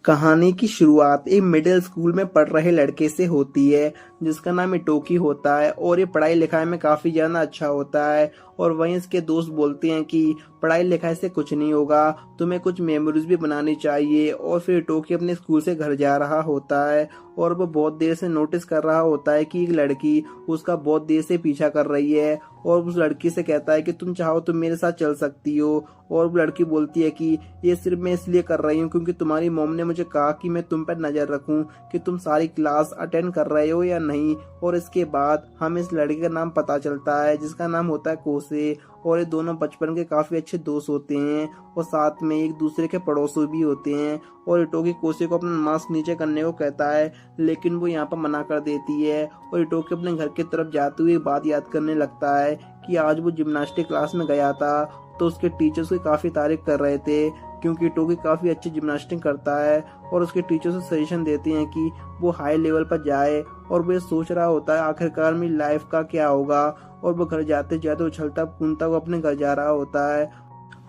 कहानी की शुरुआत एक मिडिल स्कूल में पढ़ रहे लड़के से होती है जिसका नाम इटोकी होता है और ये पढ़ाई लिखाई में काफ़ी ज़्यादा अच्छा होता है। और वहीं इसके दोस्त बोलते हैं कि पढ़ाई लिखाई से कुछ नहीं होगा, तुम्हें कुछ मेमोरीज भी बनानी चाहिए। और फिर इटोकी अपने स्कूल से घर जा रहा होता है और वो बहुत देर से नोटिस कर रहा होता है कि एक लड़की उसका बहुत देर से पीछा कर रही है और उस लड़की से कहता है कि तुम चाहो तो मेरे साथ चल सकती हो। और वो लड़की बोलती है कि ये सिर्फ मैं इसलिए कर रही हूँ क्योंकि तुम्हारी मॉम ने मुझे कहा कि मैं तुम पर नज़र रखूँ कि तुम सारी क्लास अटेंड कर रहे हो या नहीं। और इसके बाद हमें इस लड़के का नाम पता चलता है जिसका नाम होता है कोसे। और ये दोनों बचपन के काफ़ी अच्छे दोस्त होते हैं और साथ में एक दूसरे के पड़ोसी भी होते हैं। और इटोकी कोसे को अपना मास्क नीचे करने को कहता है लेकिन वो यहाँ पर मना कर देती है। और इटोकी अपने घर की तरफ जाते हुए बात याद करने लगता है कि आज वो जिम्नास्टिक क्लास में गया था तो उसके टीचर्स की काफ़ी तारीफ कर रहे थे क्योंकि इटोकी काफ़ी अच्छी जिम्नास्टिक करता है। और उसके टीचर्स से सजेशन देते हैं कि वो हाई लेवल पर जाए। और वो सोच रहा होता है आखिरकार मेरी लाइफ का क्या होगा। और वो घर जाते जाते उछलता कूदता वो अपने घर जा रहा होता है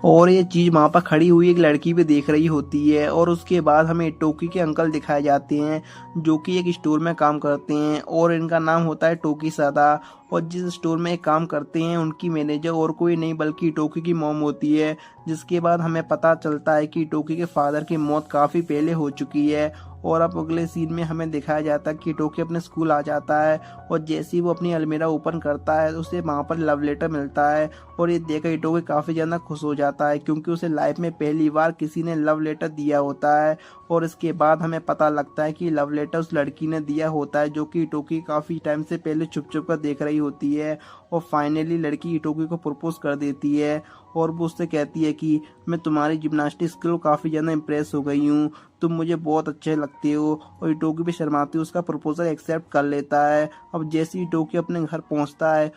और ये चीज़ वहाँ पर खड़ी हुई एक लड़की भी देख रही होती है। और उसके बाद हमें इटोकी के अंकल दिखाए जाते हैं जो कि एक स्टोर में काम करते हैं और इनका नाम होता है टोकी सदा। और जिस स्टोर में एक काम करते हैं उनकी मैनेजर और कोई नहीं बल्कि इटोकी की मॉम होती है। जिसके बाद हमें पता चलता है कि इटोकी के फादर की मौत काफ़ी पहले हो चुकी है। और अब अगले सीन में हमें दिखाया जाता है कि इटोकी अपने स्कूल आ जाता है और जैसे ही वो अपनी अलमीरा ओपन करता है उसे वहाँ पर लव लेटर मिलता है। और ये देखकर इटोकी काफ़ी ज़्यादा खुश हो जाता है क्योंकि उसे लाइफ में पहली बार किसी ने लव लेटर दिया होता है। और इसके बाद हमें पता लगता है कि लव लेटर उस लड़की ने दिया होता है जो कि इटोकी काफ़ी टाइम से पहले छुप छुप कर देख रही होती है। और फाइनली लड़की इटोकी को प्रपोज कर देती है और वो उससे कहती है कि मैं तुम्हारी जिम्नास्टिक स्किल काफ़ी ज़्यादा इम्प्रेस हो गई हूँ, तुम मुझे बहुत अच्छे लगते हो। और इटोकी भी शर्माती हुई उसका प्रपोजल एक्सेप्ट कर लेता है। अब जैसे ही इटोकी अपने घर पहुँचता है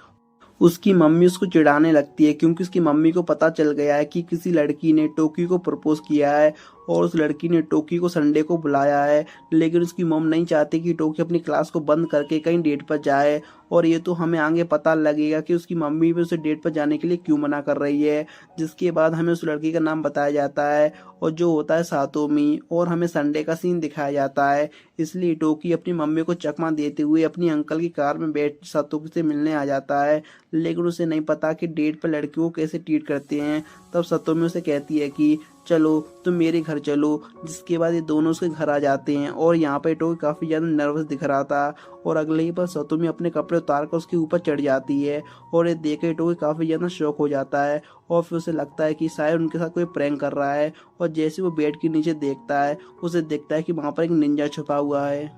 उसकी मम्मी उसको चिढ़ाने लगती है क्योंकि उसकी मम्मी को पता चल गया है कि किसी लड़की ने टोकी को प्रपोज किया है और उस लड़की ने टोकी को संडे को बुलाया है। लेकिन उसकी मॉम नहीं चाहती कि टोकी अपनी क्लास को बंद करके कहीं डेट पर जाए। और ये तो हमें आगे पता लगेगा कि उसकी मम्मी भी उसे डेट पर जाने के लिए क्यों मना कर रही है। जिसके बाद हमें उस लड़की का नाम बताया जाता है और जो होता है सातोमी। और हमें संडे का सीन दिखाया जाता है इसलिए टोकी अपनी मम्मी को चकमा देते हुए अपनी अंकल की कार में बैठ सातोकी से मिलने आ जाता है। लेकिन उसे नहीं पता कि डेट पर लड़कियों को कैसे ट्रीट करते हैं। तब सतोमी उसे कहती है कि चलो तुम मेरे घर चलो। जिसके बाद ये दोनों उसके घर आ जाते हैं और यहाँ पे टोकी काफ़ी ज़्यादा नर्वस दिख रहा था। और अगले ही पर सतोमी अपने कपड़े उतार कर उसके ऊपर चढ़ जाती है और ये देख के टोकी काफ़ी ज़्यादा शॉक हो जाता है। और फिर उसे लगता है कि शायद उनके साथ कोई प्रैंक कर रहा है। और जैसे वो बेड के नीचे देखता है उसे देखता है कि वहाँ पर एक निंजा छुपा हुआ है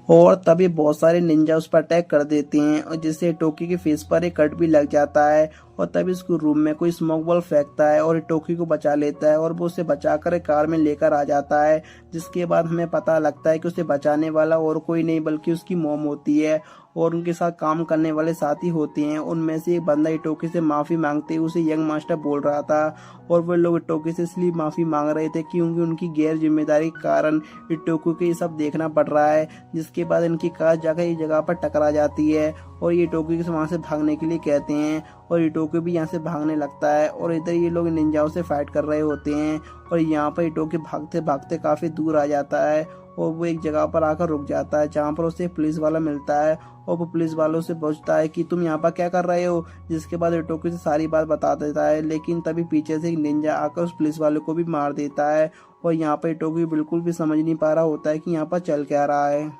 और तभी बहुत सारे निंजा उस पर अटैक कर देते हैं और जिससे टोकी के फेस पर एक कट भी लग जाता है। और तभी उसको रूम में कोई स्मोक बॉल फेंकता है और टोकी को बचा लेता है और वो उसे बचाकर कार में लेकर आ जाता है। जिसके बाद हमें पता लगता है कि उसे बचाने वाला और कोई नहीं बल्कि उसकी मॉम होती है और उनके साथ काम करने वाले साथी होते हैं। उनमें से एक बंदा इटोकी से माफ़ी मांगते हुए उसे यंग मास्टर बोल रहा था और वो लोग इटोकी से इसलिए माफ़ी मांग रहे थे क्योंकि उनकी गैर जिम्मेदारी के कारण इटोकी को ये सब देखना पड़ रहा है। जिसके बाद इनकी कार जाकर एक जगह पर टकरा जाती है और ये इटोकी से वहाँ से भागने के लिए कहते हैं और इटोकी भी यहाँ से भागने लगता है। और इधर ये लोग निंजाओं से फाइट कर रहे होते हैं और यहाँ पर इटोकी भागते भागते काफ़ी दूर आ जाता है और वो एक जगह पर आकर रुक जाता है जहाँ पर उसे पुलिस वाला मिलता है और वो पुलिस वालों से पूछता है कि तुम यहाँ पर क्या कर रहे हो। जिसके बाद इटोकी से सारी बात बता देता है लेकिन तभी पीछे से एक निंजा आकर उस पुलिस वाले को भी मार देता है। और यहाँ पर इटोकी बिल्कुल भी समझ नहीं पा रहा होता है कि यहाँ पर चल क्या रहा है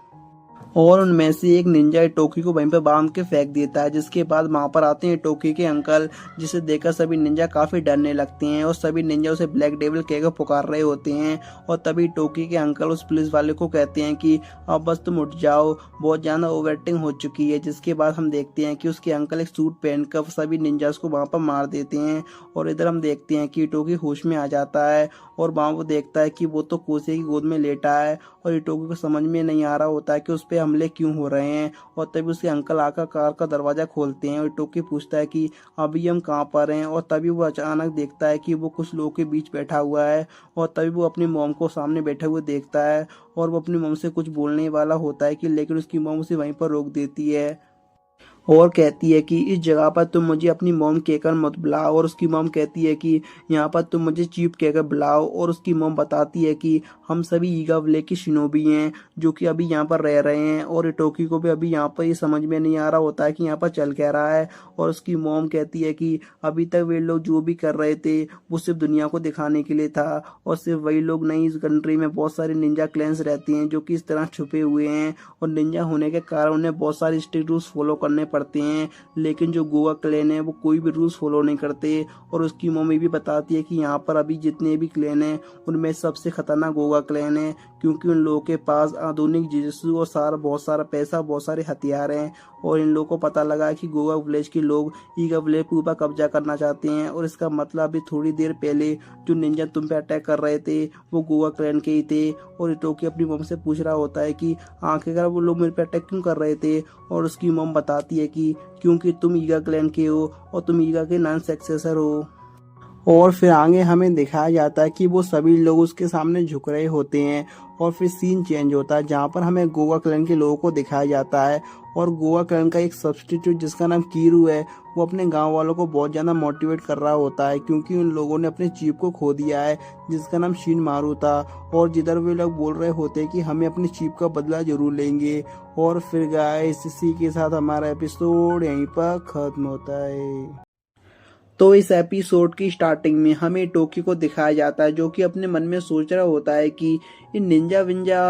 और उनमें से एक निंजा टोकी को वहीं पर बांध के फेंक देता है। जिसके बाद वहां पर आते हैं टोकी के अंकल जिसे देखकर सभी निंजा काफी डरने लगते हैं और सभी निंजा उसे ब्लैक डेविल कहकर पुकार रहे होते हैं। और तभी टोकी के अंकल उस पुलिस वाले को कहते हैं कि अब बस तुम उठ जाओ, बहुत ज्यादा ओवर एक्टिंग हो चुकी है। जिसके बाद हम देखते हैं कि उसके अंकल एक सूट पहनकर सभी निंजा को वहां पर मार देते हैं। और इधर हम देखते हैं कि टोकी होश में आ जाता है और वहां वो देखता है कि वो तो कोसे की गोद में लेटा है और इटोकी को समझ में नहीं आ रहा होता है कि उस पर हमले क्यों हो रहे हैं। और तभी उसके अंकल आकर कार का दरवाजा खोलते हैं और इटोकी पूछता है कि अभी हम कहाँ पर हैं। और तभी वो अचानक देखता है कि वो कुछ लोगों के बीच बैठा हुआ है और तभी वो अपनी मॉम को सामने बैठे हुए देखता है और वो अपनी मॉम से कुछ बोलने वाला होता है कि लेकिन उसकी मॉम उसे वहीं पर रोक देती है। और कहती है कि इस जगह पर तुम मुझे अपनी मॉम कहकर मत बुलाओ, और उसकी मॉम कहती है कि यहाँ पर तुम मुझे चीप कहकर बुलाओ। और उसकी मॉम बताती है कि हम सभी ईगा विलेज के शिनोबी हैं जो कि अभी यहाँ पर रह रहे हैं, और इटोकी को भी अभी यहाँ पर ये समझ में नहीं आ रहा होता है कि यहाँ पर चल क्या रहा है। और उसकी मॉम कहती है कि अभी तक वे लोग जो भी कर रहे थे वो सिर्फ दुनिया को दिखाने के लिए था, और सिर्फ वही लोग नहीं, इस कंट्री में बहुत सारे निंजा क्लैंस रहते हैं जो कि इस तरह छुपे हुए हैं, और निंजा होने के कारण उन्हें बहुत सारे स्ट्रिक्ट रूल्स फॉलो करने पड़ते हैं। लेकिन जो गोवा क्लैन है वो कोई भी रूल्स फॉलो नहीं करते। और उसकी मम्मी भी बताती है कि यहाँ पर अभी जितने भी क्लैन हैं उनमें सबसे खतरनाक गोवा क्लैन है, क्योंकि उन लोगों के पास आधुनिक जिजित्सु और बहुत सारा पैसा, बहुत सारे हथियार हैं। और इन लोगों को पता लगा है कि गोवा विलेज के लोग ईगा विलेज के ऊपर कब्जा करना चाहते हैं, और इसका मतलब अभी थोड़ी देर पहले जो निंजा तुम पे अटैक कर रहे थे वो गोवा क्लैन के ही थे। और इटोकी अपनी मम से पूछ रहा होता है कि आखिरकार वो लोग मेरे पे अटैक क्यों कर रहे थे। और उसकी मम बताती है कि क्योंकि तुम ईगा क्लैन के हो और तुम ईगा के नॉन सक्सेसर हो। और फिर आगे हमें दिखाया जाता है कि वो सभी लोग उसके सामने झुक रहे होते हैं, और फिर सीन चेंज होता है जहाँ पर हमें गोवा क्लैन के लोगों को दिखाया जाता है। और गोवा क्लैन का एक सब्स्टिट्यूट जिसका नाम कीरू है वो अपने गांव वालों को बहुत ज़्यादा मोटिवेट कर रहा होता है, क्योंकि उन लोगों ने अपने चीफ को खो दिया है जिसका नाम शीन मारू था। और जिधर वे लोग बोल रहे होते हैं कि हमें अपने चीफ का बदला जरूर लेंगे। और फिर गाइस इसी के साथ हमारा एपिसोड यहीं पर खत्म होता है। तो इस एपिसोड की स्टार्टिंग में हमें टोकी को दिखाया जाता है जो कि अपने मन में सोच रहा होता है कि ये निंजा विंजा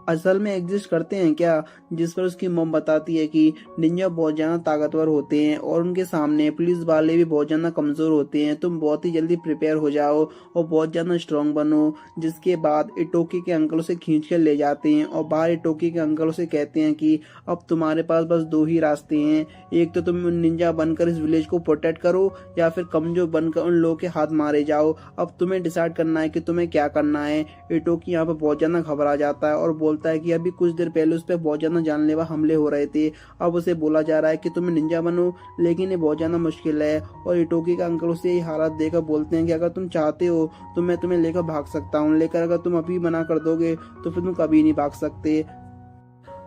असल में एग्जिस्ट करते हैं क्या। जिस पर उसकी मम बताती है कि निंजा बहुत ज्यादा ताकतवर होते हैं और उनके सामने पुलिस वाले भी बहुत ज्यादा कमजोर होते हैं, तुम बहुत ही जल्दी प्रिपेयर हो जाओ और बहुत ज्यादा स्ट्रांग बनो। जिसके बाद इटोकी के अंकल उसे खींच कर ले जाते हैं और बाहर इटोकी के अंकल उसे कहते हैं कि अब तुम्हारे पास बस दो ही रास्ते हैं, एक तो तुम निंजा बनकर इस विलेज को प्रोटेक्ट करो या फिर कमजोर बनकर उन लोगों के हाथ मारे जाओ। अब तुम्हें डिसाइड करना है कि तुम्हें क्या करना है। इटोकी यहाँ पर बहुत ज्यादा घबरा जाता है और बोलता है कि अभी कुछ देर पहले उस पर बहुत ज्यादा जानलेवा हमले हो रहे थे, अब उसे बोला जा रहा है कि तुम्हें निंजा बनो, लेकिन ये बहुत ज्यादा मुश्किल है। और इटोकी का अंकल उसे यही हालत देकर बोलते हैं कि अगर तुम चाहते हो तो मैं तुम्हें लेकर भाग सकता हूँ, लेकर अगर तुम अभी मना कर दोगे तो फिर तुम कभी नहीं भाग सकते।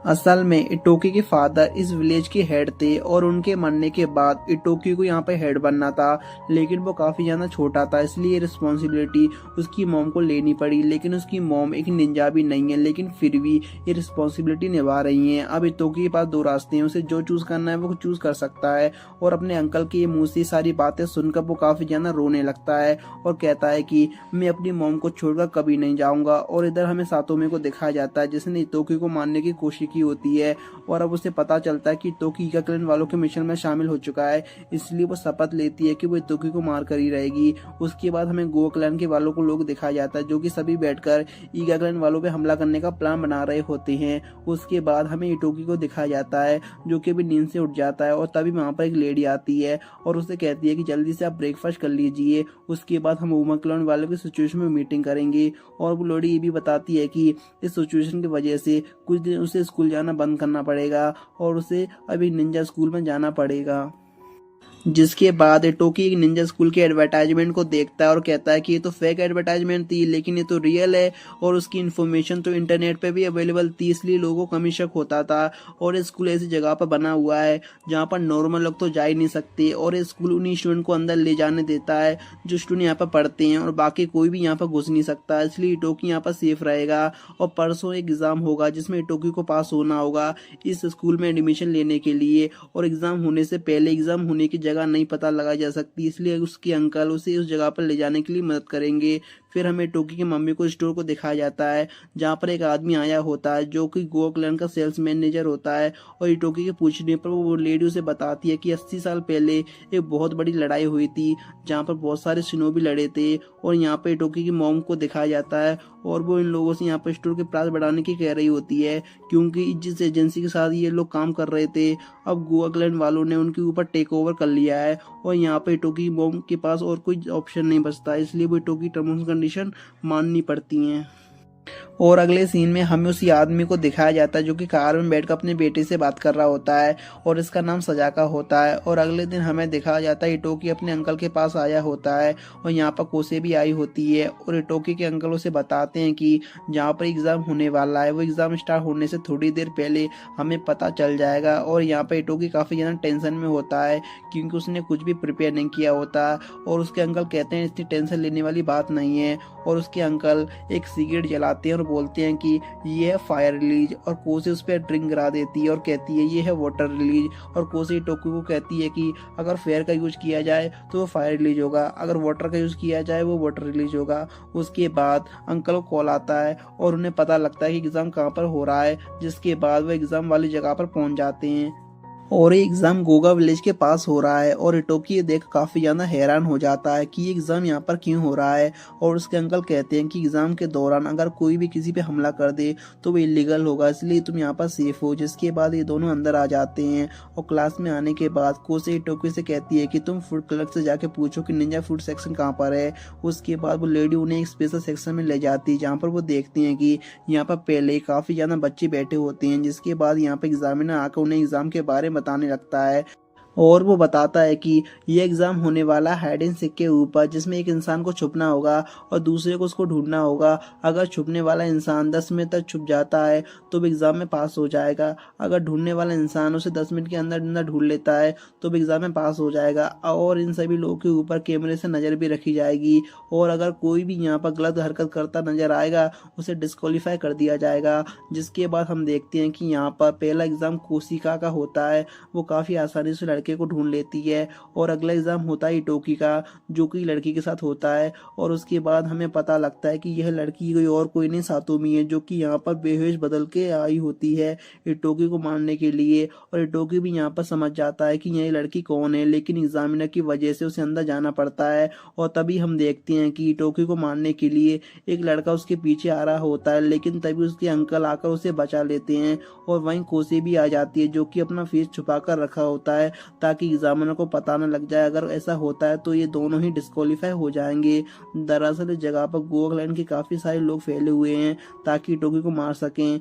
असल में इटोकी के फादर इस विलेज के हेड थे और उनके मरने के बाद इटोकी को यहाँ पे हेड बनना था, लेकिन वो काफी ज्यादा छोटा था इसलिए रिस्पॉन्सिबिलिटी उसकी मॉम को लेनी पड़ी। लेकिन उसकी मॉम एक निंजा भी नहीं है, लेकिन फिर भी ये रिस्पॉन्सिबिलिटी निभा रही है। अब इटोकी के पास दो रास्ते हैं, उसे जो चूज करना है वो चूज कर सकता है। और अपने अंकल के मुंह से सारी बातें सुनकर वो काफी ज्यादा रोने लगता है और कहता है कि मैं अपनी मॉम को छोड़कर कभी नहीं जाऊंगा। और इधर हमें सातोमे को दिखाया जाता है जिसने इटोकी को मारने की कोशिश की होती है, और अब उसे पता चलता है कि इटोकी ईगा क्लैन वालों के मिशन में शामिल हो चुका है, इसलिए वो शपथ लेती है कि वो इटोकी को मार कर ही रहेगी। उसके बाद हमें गोवा क्लैन के वालों को लोग दिखाया जाता है जो कि सभी बैठकर ईगा क्लैन वालों पे हमला करने का प्लान बना रहे होते हैं। उसके बाद हमें इटोकी को दिखाया जाता है जो कि अभी नींद से उठ जाता है, और तभी वहां पर एक लेडी आती है और उसे कहती है कि जल्दी से आप ब्रेकफास्ट कर लीजिए, उसके बाद हम ऊमा क्लैन वालों की सिचुएशन में मीटिंग करेंगे। और वो लेडी ये भी बताती है कि इस सिचुएशन की वजह से कुछ दिन उसे स्कूल जाना बंद करना पड़ेगा और उसे अभी निंजा स्कूल में जाना पड़ेगा। जिसके बाद इटोकी एक निंजा स्कूल के एडवर्टाइजमेंट को देखता है और कहता है कि ये तो फेक एडवर्टाइजमेंट थी, लेकिन ये तो रियल है और उसकी इन्फॉर्मेशन तो इंटरनेट पे भी अवेलेबल थी, इसलिए लोगों को कमी शक होता था। और ये स्कूल ऐसी जगह पर बना हुआ है जहाँ पर नॉर्मल लोग तो जा ही नहीं सकते, और ये स्कूल उन्हीं स्टूडेंट को अंदर ले जाने देता है जो स्टूडेंट यहाँ पर पढ़ते हैं, और बाकी कोई भी यहाँ पर घुस नहीं सकता, इसलिए इटोकी यहाँ पर सेफ रहेगा। और परसों एक एग्जाम होगा जिसमें इटोकी को पास होना होगा इस स्कूल में एडमिशन लेने के लिए, और एग्जाम होने से पहले एग्जाम होने की जगह नहीं पता लगा जा सकती, इसलिए उसके अंकल उसे उस जगह पर ले जाने के लिए मदद करेंगे। फिर हमें टोकी की मम्मी को स्टोर को दिखाया जाता है जहाँ पर एक आदमी आया होता है जो कि गोवा क्लैन का सेल्स मैनेजर होता है, और इटोकी के पूछने पर वो लेडी उसे बताती है कि 80 साल पहले एक बहुत बड़ी लड़ाई हुई थी जहाँ पर बहुत सारे शिनोबी लड़े थे। और यहाँ पर इटोकी की मॉम को दिखाया जाता है और वो इन लोगों से यहाँ पर स्टोर के प्राइस बढ़ाने की कह रही होती है, क्योंकि जिस एजेंसी के साथ ये लोग काम कर रहे थे अब गोवा क्लैन वालों ने उनके ऊपर टेक ओवर कर लिया है, और यहाँ पे इटोकी की मॉम के पास और कोई ऑप्शन नहीं बचता, इसलिए वो इटोकी टर्म्स एंड कंडीशन माननी पड़ती हैं। और अगले सीन में हमें उसी आदमी को दिखाया जाता है जो कि कार में बैठकर अपने बेटे से बात कर रहा होता है और इसका नाम सजाका होता है। और अगले दिन हमें दिखाया जाता है इटोकी अपने अंकल के पास आया होता है और यहाँ पर कोसे भी आई होती है और इटोकी के अंकल उसे बताते हैं कि जहाँ पर एग्ज़ाम होने वाला है वो एग्ज़ाम स्टार्ट होने से थोड़ी देर पहले हमें पता चल जाएगा। और यहाँ पर इटोकी काफ़ी ज़्यादा टेंशन में होता है क्योंकि उसने कुछ भी प्रिपेयर नहीं किया होता और उसके अंकल कहते हैं इतनी टेंशन लेने वाली बात नहीं है। और उसके अंकल एक सिगरेट जलाते हैं और बोलते हैं कि ये है फायर रिलीज और कोसे उस पर ड्रिंक गिरा देती है और कहती है ये है वाटर रिलीज। और कोसे इटोकी को कहती है कि अगर फायर का यूज किया जाए तो वो फायर रिलीज होगा, अगर वाटर का यूज किया जाए वो वाटर रिलीज होगा। उसके बाद अंकल को कॉल आता है और उन्हें पता लगता है कि एग्जाम कहाँ पर हो रहा है, जिसके बाद वो एग्जाम वाली जगह पर पहुंच जाते हैं और ये एग्जाम गोगा विलेज के पास हो रहा है। और इटोकी ये देख काफी ज्यादा हैरान हो जाता है कि ये एग्जाम यहाँ पर क्यों हो रहा है। और उसके अंकल कहते हैं कि एग्जाम के दौरान अगर कोई भी किसी पे हमला कर दे तो वो इलीगल होगा, इसलिए तुम यहाँ पर सेफ हो। जिसके बाद ये दोनों अंदर आ जाते हैं और क्लास में आने के बाद कोसे इटोकी से कहती है कि तुम फूड क्लर्क से जाके पूछो कि निंजा फूड सेक्शन कहाँ पर है। उसके बाद वो लेडी उन्हें एक स्पेशल सेक्शन में ले जाती है जहाँ पर वो देखती हैं कि यहाँ पर पहले काफी ज्यादा बच्चे बैठे होते हैं। जिसके बाद यहाँ पर एग्जामिनर आकर उन्हें एग्जाम के बारे में बताने लगता है और वो बताता है कि ये एग्जाम होने वाला हाइड एंड सीक के ऊपर, जिसमें एक इंसान को छुपना होगा और दूसरे को उसको ढूंढना होगा। अगर छुपने वाला इंसान 10 मिनट तक छुप जाता है तो वो एग्जाम में पास हो जाएगा, अगर ढूंढने वाला इंसान उसे 10 मिनट के अंदर अंदर ढूंढ लेता है तो वो एग्जाम में पास हो जाएगा। और इन सभी लोगों के ऊपर कैमरे से नज़र भी रखी जाएगी और अगर कोई भी यहाँ पर गलत हरकत करता नजर आएगा उसे डिस्क्वालीफाई कर दिया जाएगा। जिसके बाद हम देखते हैं कि यहाँ पर पहला एग्जाम कोशिका का होता है, वो काफ़ी आसानी से लड़के को ढूंढ लेती है। और अगला एग्जाम होता है इटोकी का जो कि लड़की के साथ होता है और उसके बाद हमें पता लगता है कि यह लड़की कोई नहीं सातोमी है जो कि यहाँ पर बेहोश बदल के आई होती है इटोकी को मारने के लिए। और इटोकी भी यहाँ पर समझ जाता है कि यह लड़की कौन है, लेकिन एग्जामिनर की वजह से उसे अंदर जाना पड़ता है। और तभी हम देखते हैं कि इटोकी को मारने के लिए एक लड़का उसके पीछे आ रहा होता है, लेकिन तभी उसके अंकल आकर उसे बचा लेते हैं। और वहीं कोसे भी आ जाती है जो कि अपना फेस छुपा कर रखा होता है ताकि एग्जामिनर को पता न लग जाए। अगर ऐसा होता है तो ये दोनों ही डिस्क्वालीफाई हो जाएंगे। दरअसल इस जगह पर गोगलैंड के काफी सारे लोग फैले हुए हैं ताकि इटोकी को मार सकें,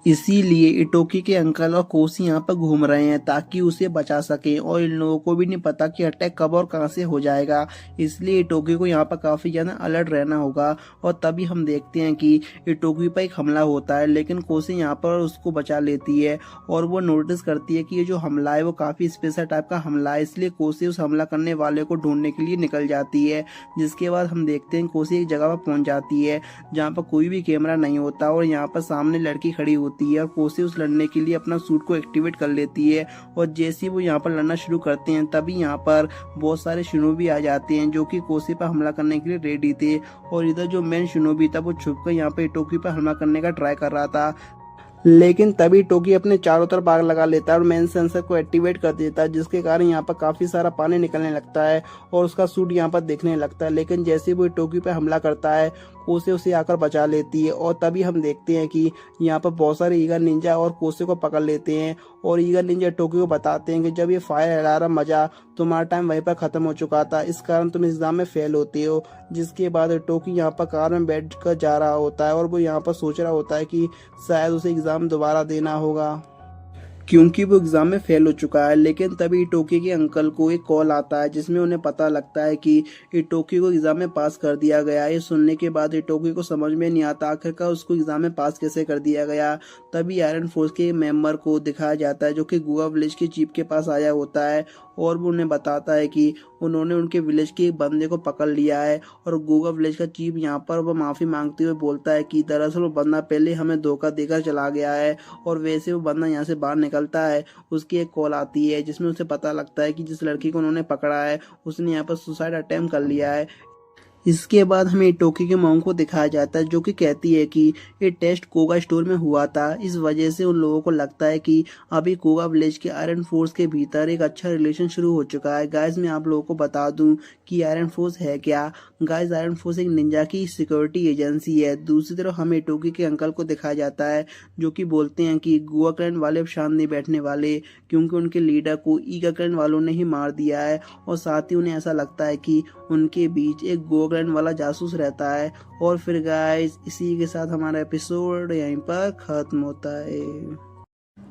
इसीलिए इटोकी के अंकल और कोसी यहाँ पर घूम रहे हैं ताकि उसे बचा सकें। और इन लोगों को भी नहीं पता कि अटैक कब और कहां से हो जाएगा, इसलिए इटोकी को यहाँ पर काफी ज्यादा अलर्ट रहना होगा। और तभी हम देखते हैं कि इटोकी पर एक हमला होता है, लेकिन कोसी यहाँ पर उसको बचा लेती है और वो नोटिस करती है कि ये जो हमला है वो काफी स्पेशल टाइप का हमला है, इसलिए कोसी उस हमला करने वाले को ढूंढने के लिए निकल जाती है। जिसके बाद हम देखते हैं कोसी एक जगह पर पहुंच जाती है जहाँ पर कोई भी कैमरा नहीं होता और यहाँ पर सामने लड़की खड़ी होती है और कोसे उस लड़ने के लिए अपना सूट को एक्टिवेट कर लेती है। और जैसे वो यहाँ पर लड़ना शुरू करते हैं तभी यहाँ पर बहुत सारे शिनोबी आ जाते हैं जो कि कोसे पर हमला करने के लिए रेडी थे। और इधर जो मेन शिनोबी था वो छुपकर यहाँ पे इटोकी पर हमला करने का ट्राई कर रहा था, लेकिन तभी टोकी अपने चारों तरफ आग लगा लेता है और मेन सेंसर को एक्टिवेट कर देता है, जिसके कारण यहाँ पर काफी सारा पानी निकलने लगता है और उसका सूट यहाँ पर दिखने लगता है। लेकिन जैसे वो टोकी पे हमला करता है कोसे उसे आकर बचा लेती है। और तभी हम देखते हैं कि यहाँ पर बहुत सारे ईगल निंजा और कोसे को पकड़ लेते हैं और ईगल निंजा टोकी को बताते हैं कि जब ये फायर अलार्म बजा तुम्हारा टाइम वहीं पर खत्म हो चुका था, इस कारण तुम एग्जाम में फेल होते हो। जिसके बाद टोकी यहाँ पर कार में बैठ कर जा रहा होता है और वो यहाँ पर सोच रहा होता है कि शायद उसे एग्जाम दोबारा देना होगा क्योंकि वो एग्जाम में फेल हो चुका है। लेकिन तभी इटोकी के अंकल को एक कॉल आता है जिसमें उन्हें पता लगता है कि इटोकी को एग्जाम में पास कर दिया गया। ये सुनने के बाद इटोकी को समझ में नहीं आता आखिरकार उसको एग्जाम में पास कैसे कर दिया गया। तभी आयरन फोर्स के मेंबर को दिखाया जाता है जो कि गोवा विलेज के चीफ के पास आया होता है और वो उन्हें बताता है कि उन्होंने उनके विलेज के एक बंदे को पकड़ लिया है। और गोवा विलेज का चीफ यहाँ पर वो माफी मांगते हुए बोलता है कि दरअसल वो बंदा पहले हमें धोखा देकर चला गया है। और वैसे वो बंदा यहाँ से बाहर निकलता है, उसकी एक कॉल आती है जिसमें उसे पता लगता है कि जिस लड़की को उन्होंने पकड़ा है उसने यहाँ पर सुसाइड अटेम्प्ट कर लिया है। इसके बाद हमें इटोकी के मॉम को दिखाया जाता है जो कि कहती है कि ये टेस्ट कोगा स्टोर में हुआ था, इस वजह से उन लोगों को लगता है कि अभी कोगा विलेज के आयरन फोर्स के भीतर एक अच्छा रिलेशन शुरू हो चुका है। गाइस मैं आप लोगों को बता दूं कि आयरन फोर्स है क्या। गाइस आयरन फोर्स एक निंजा की सिक्योरिटी एजेंसी है। दूसरी तरफ हमें इटोकी के अंकल को दिखाया जाता है जो कि बोलते हैं कि गोवा क्लैन वाले अब शांत नहीं बैठने वाले क्योंकि उनके लीडर को ईगा क्लैन वालों ने ही मार दिया है। और साथ ही उन्हें ऐसा लगता है कि उनके बीच एक गोवा क्लैन वाला जासूस रहता है। और फिर गाइस इसी के साथ हमारा एपिसोड यहीं पर खत्म होता है।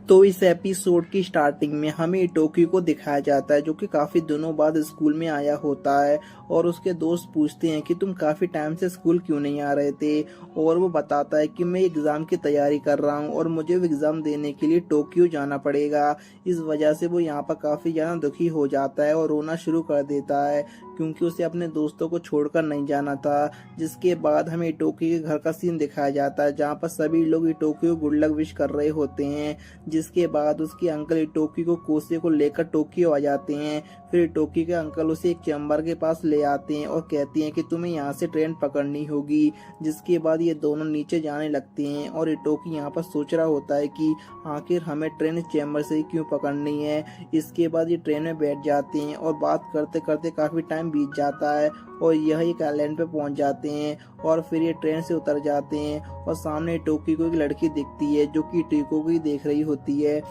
तो इस एपिसोड की स्टार्टिंग में हमें टोकी को दिखाया जाता है जो कि काफी दिनों बाद स्कूल में आया होता है। और उसके दोस्त पूछते हैं कि तुम काफी टाइम से स्कूल क्यों नहीं आ रहे थे। और वो बताता है कि मैं एग्जाम की तैयारी कर रहा हूँ और मुझे वो एग्जाम देने के लिए टोक्यो जाना पड़ेगा। इस वजह से वो यहाँ पर काफी ज्यादा दुखी हो जाता है और रोना शुरू कर देता है क्योंकि उसे अपने दोस्तों को छोड़कर नहीं जाना था। जिसके बाद हमें टोकी के घर का सीन दिखाया जाता है जहाँ पर सभी लोग टोकी को गुड लक विश कर रहे होते हैं। जिसके बाद उसके अंकल इटोकी को कोसे को लेकर टोक्यो आ जाते हैं। फिर इटोकी के अंकल उसे एक चैम्बर के पास ले आते हैं और कहते हैं कि तुम्हें यहाँ से ट्रेन पकड़नी होगी। जिसके बाद ये दोनों नीचे जाने लगते हैं और इटोकी यहाँ पर सोच रहा होता है कि आखिर हमें ट्रेन चैम्बर से ही क्यों पकड़नी है। इसके बाद ये ट्रेन में बैठ जाते हैं और बात करते करते काफी टाइम बीत जाता है और यह एक आइलैंड पे पहुंच जाते हैं। और फिर ये ट्रेन से उतर जाते हैं और सामने टोकी को एक लड़की दिखती है जो कि टीको को ही देख रही होती है।